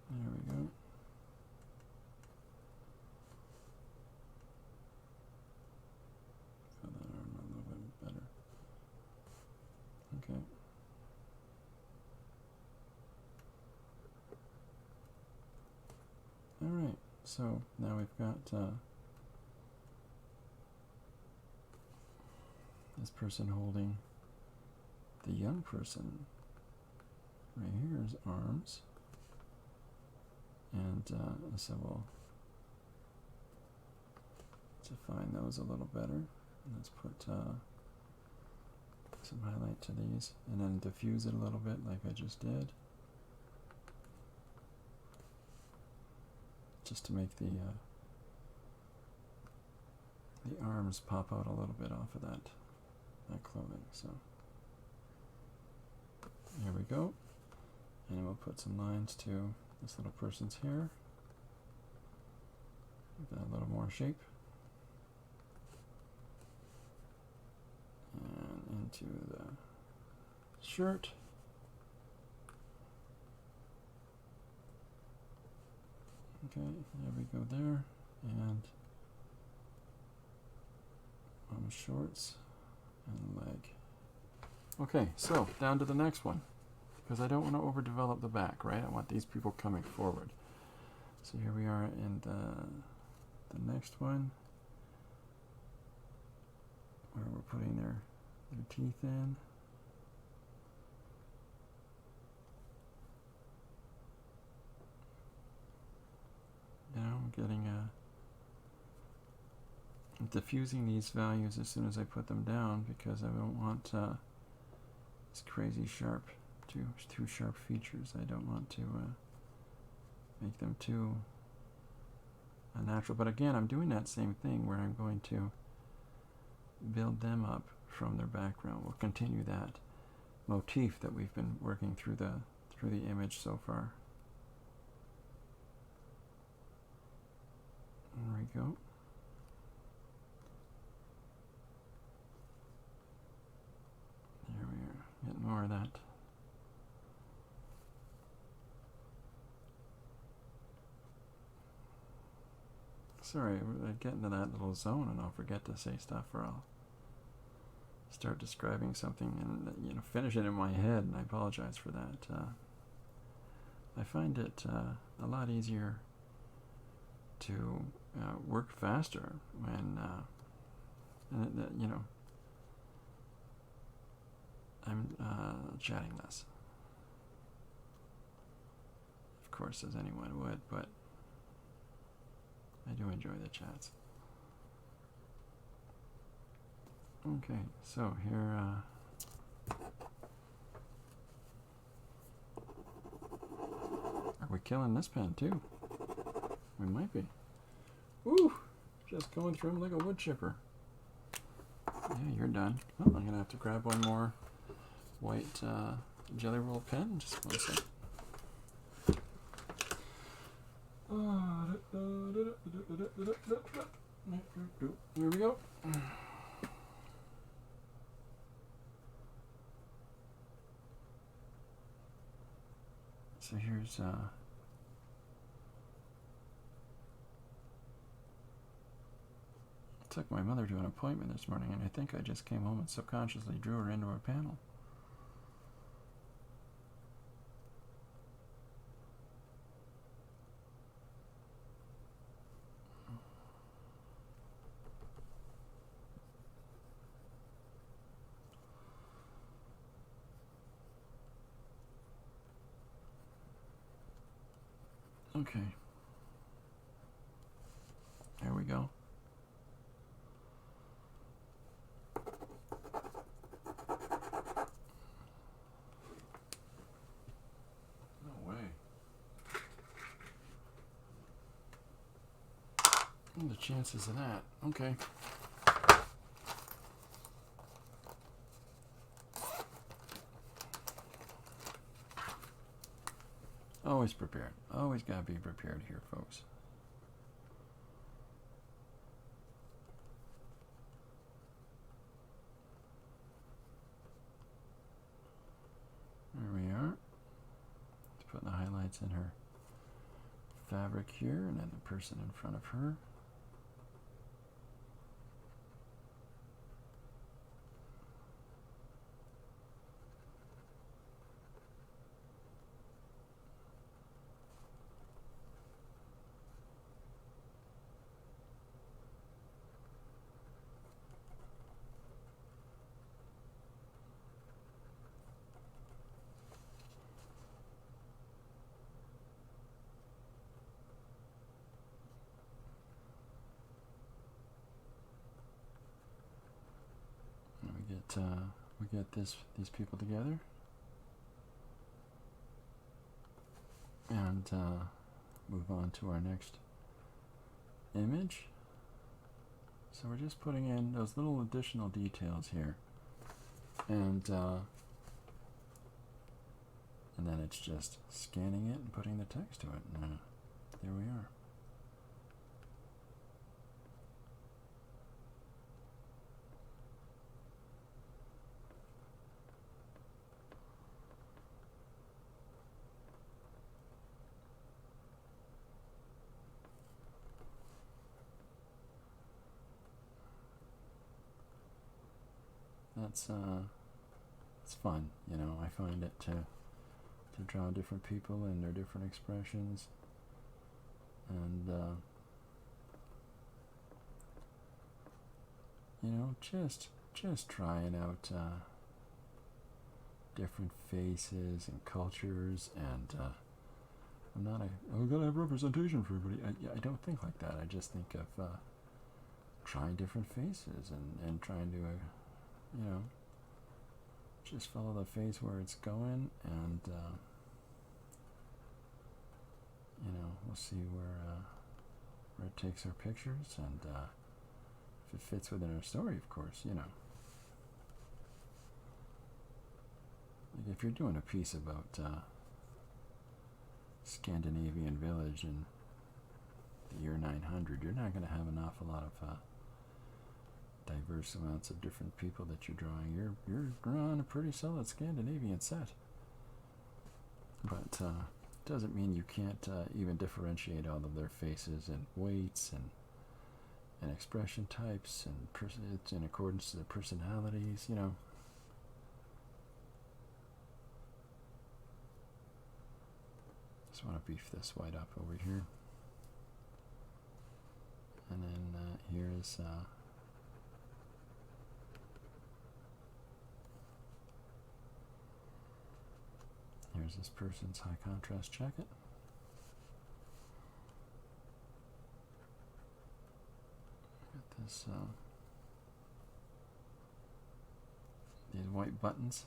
S1: There we go. Fill that arm a little bit better. Okay. All right. So now we've got this person holding the young person. Right here is arms. And so we'll define those a little better. Let's put some highlight to these, and then diffuse it a little bit like I just did, just to make the arms pop out a little bit off of that clothing. So here we go, and we'll put some lines to this little person's hair. Give that a little more shape. onto the shirt. Okay, there we go there. And on the shorts and leg. Okay, so down to the next one, because I don't want to overdevelop the back, right? I want these people coming forward. So here we are in the next one, where we're putting their teeth in. Now I'm getting I'm diffusing these values as soon as I put them down, because I don't want these crazy sharp, too sharp features. I don't want to make them too unnatural. But again, I'm doing that same thing where I'm going to build them up from their background. We'll continue that motif that we've been working through the image so far. There we go. There we are. Get more of that. Sorry, I get into that little zone and I'll forget to say stuff, or I'll start describing something and finish it in my head, and I apologize for that. I find it a lot easier to work faster when I'm chatting less, of course, as anyone would, but I do enjoy the chats. Okay, so here are we killing this pen too? We might be. Woo! Just going through them like a wood chipper. Yeah, you're done. Oh, I'm gonna have to grab one more white jelly roll pen. Just one sec. Here we go. So here's took my mother to an appointment this morning, and I think I just came home and subconsciously drew her into a panel. Okay. There we go. No way. What are the chances of that? Okay. Always prepared. Always gotta be prepared here, folks. There we are. Let's put the highlights in her fabric here, and then the person in front of her. We get these people together, and move on to our next image. So we're just putting in those little additional details here, and then it's just scanning it and putting the text to it. And there we are. that's it's fun, you know. I find it to draw different people and their different expressions, and you know, just trying out different faces and cultures, and I'm not we gotta have representation for everybody. I don't think like that. I just think of trying different faces and trying to, you know, just follow the face where it's going, and you know, we'll see where it takes our pictures, and if it fits within our story, of course, you know. Like if you're doing a piece about Scandinavian village in the year 900, you're not going to have an awful lot of diverse amounts of different people that you're drawing. You're drawing a pretty solid Scandinavian set, but doesn't mean you can't even differentiate all of their faces and weights and expression types, and it's in accordance to their personalities, you know. Just want to beef this white up over here, and then here's this person's high contrast jacket. Got this these white buttons.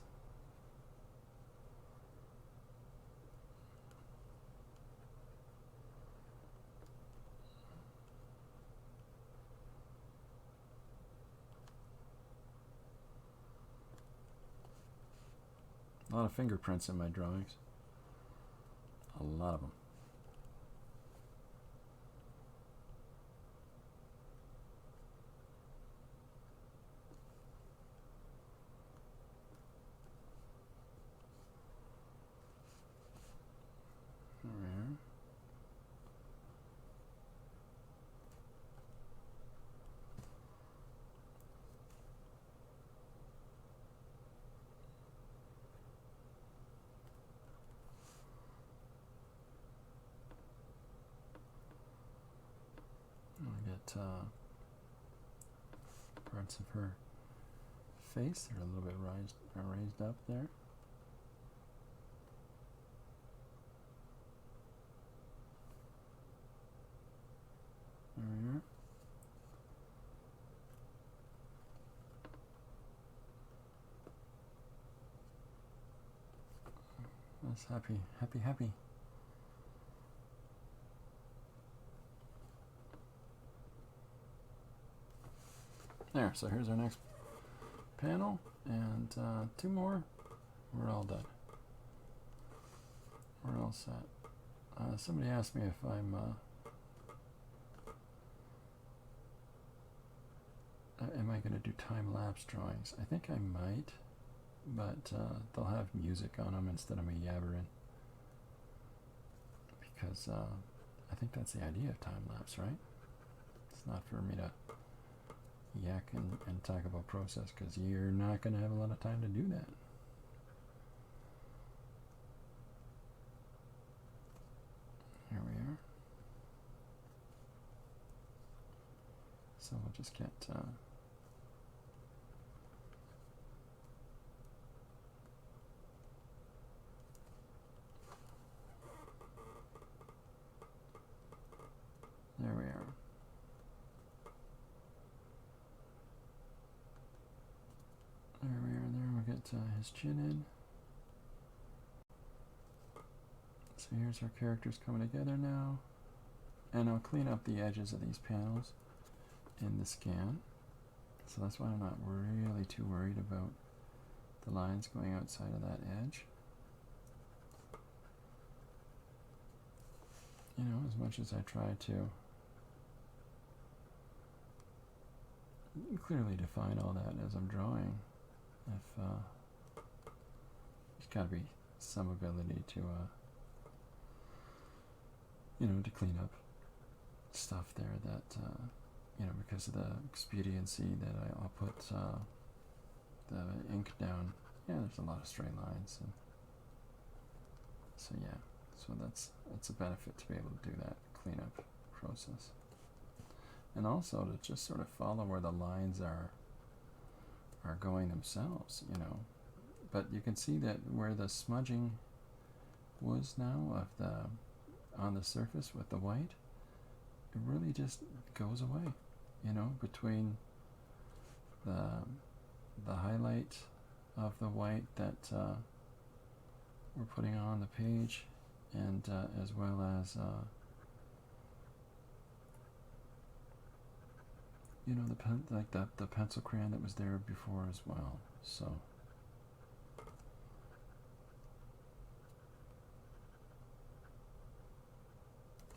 S1: A lot of fingerprints in my drawings. A lot of them. There. I get parts of her face. They're a little bit raised up there. There we are. That's happy. There, so here's our next panel, and 2 more. We're all done. We're all set. Somebody asked me if I'm am I going to do time-lapse drawings? I think I might, but they'll have music on them instead of me yabbering, because I think that's the idea of time-lapse, right? It's not for me to yak and talk about process, because you're not going to have a lot of time to do that. Here we are. So we'll just get there we are. There we are. There we'll get his chin in. So here's our characters coming together now, and I'll clean up the edges of these panels in the scan. So that's why I'm not really too worried about the lines going outside of that edge. You know, as much as I try to clearly define all that as I'm drawing, if there's got to be some ability to you know, to clean up stuff there that you know, because of the expediency that I'll put the ink down, yeah, there's a lot of straight lines. And so yeah, so that's a benefit to be able to do that cleanup process. And also to just sort of follow where the lines are going themselves, you know. But you can see that where the smudging was now of on the surface with the white, it really just goes away, you know, between the highlight of the white that we're putting on the page, and as well as you know, the pencil crayon that was there before as well. So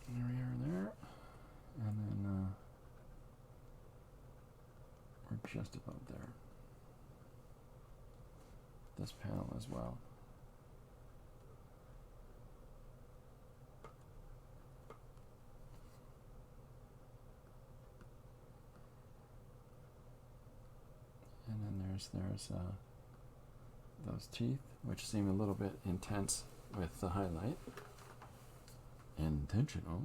S1: there we are there, and then we're just about there. This panel as well. And then there's those teeth, which seem a little bit intense with the highlight. Intentional.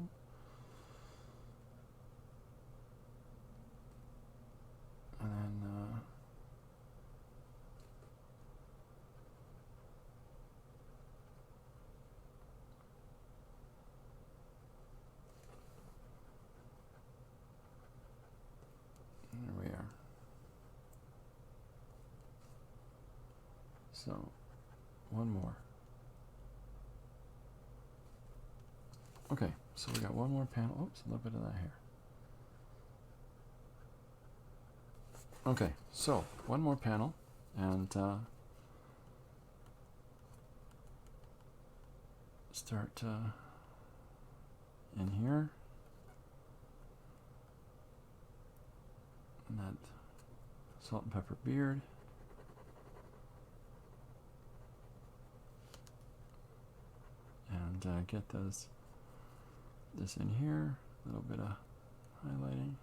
S1: And then there we are. So, one more. Okay, so we got one more panel. Oops, a little bit of that here. Okay, so one more panel, and start in here. And that salt and pepper beard. And get this in here, a little bit of highlighting.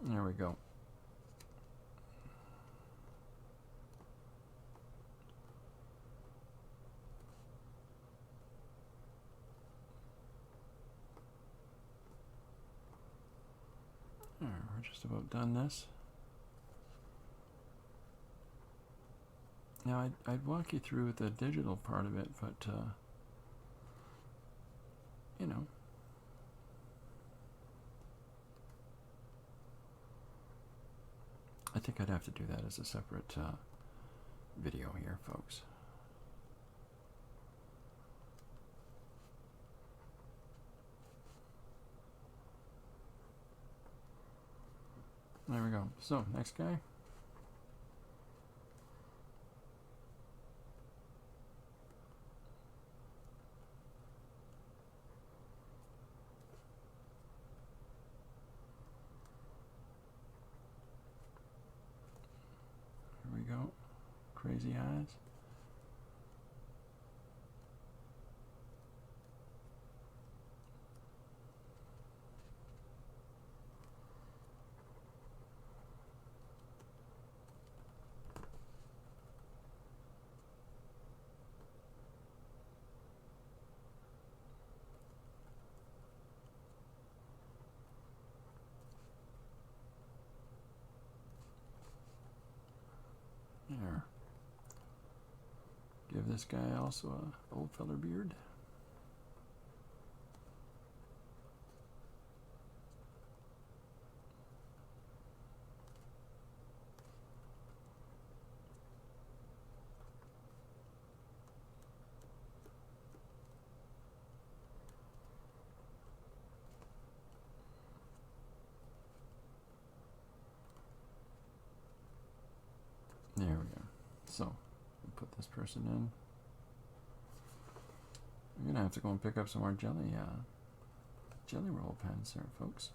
S1: There we go. There, we're just about done this. Now I'd walk you through the digital part of it, but you know, I think I'd have to do that as a separate video here, folks. There we go. So, next guy. Here we go. Crazy eyes. There. Give this guy also a old feller beard. There we go. So, we'll put this person in. We're gonna have to go and pick up some more jelly roll pens there, folks.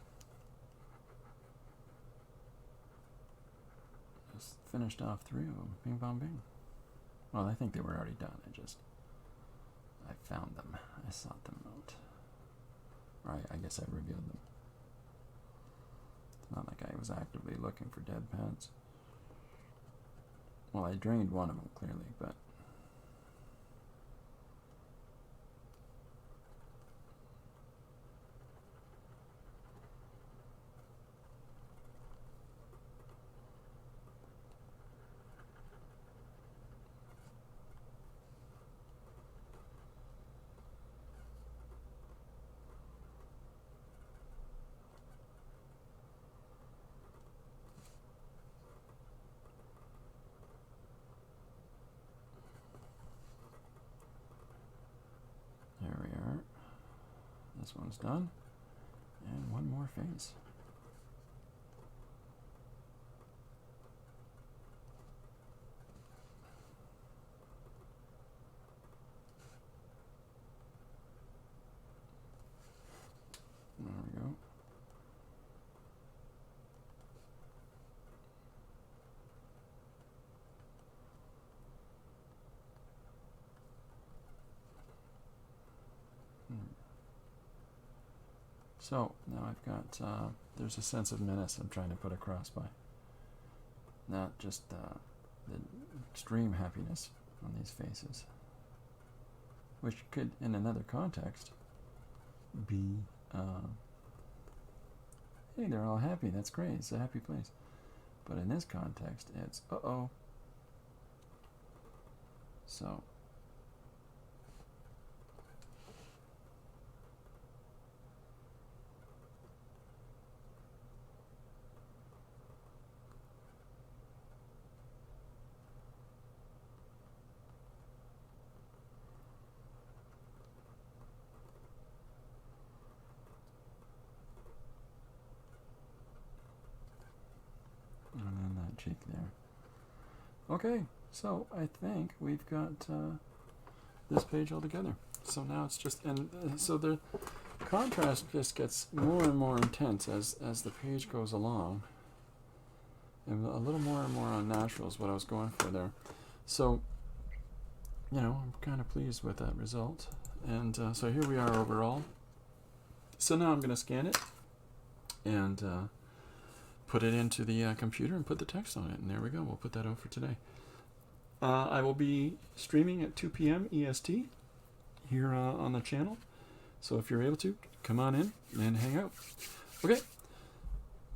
S1: Just finished off 3 of them. Bing, bong, bing. Well, I think they were already done. I found them. I sought them out. Or I guess I revealed them. It's not like I was actively looking for dead pads. Well, I drained one of them, clearly, but... There we are. This one's done. And one more face. There we go. So now I've got, there's a sense of menace I'm trying to put across by not just the extreme happiness on these faces, which could, in another context, be, hey, they're all happy, that's great, it's a happy place. But in this context, it's, uh-oh. So, and then that cheek there. Okay, so I think we've got this page all together. So now it's just, and so the contrast just gets more and more intense as the page goes along. And a little more and more unnatural is what I was going for there. So, you know, I'm kind of pleased with that result. And so here we are overall. So now I'm going to scan it and put it into the computer and put the text on it. And there we go. We'll put that out for today. I will be streaming at 2 p.m. EST here on the channel. So if you're able to, come on in and hang out. Okay.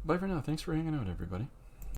S1: Bye for now. Thanks for hanging out, everybody.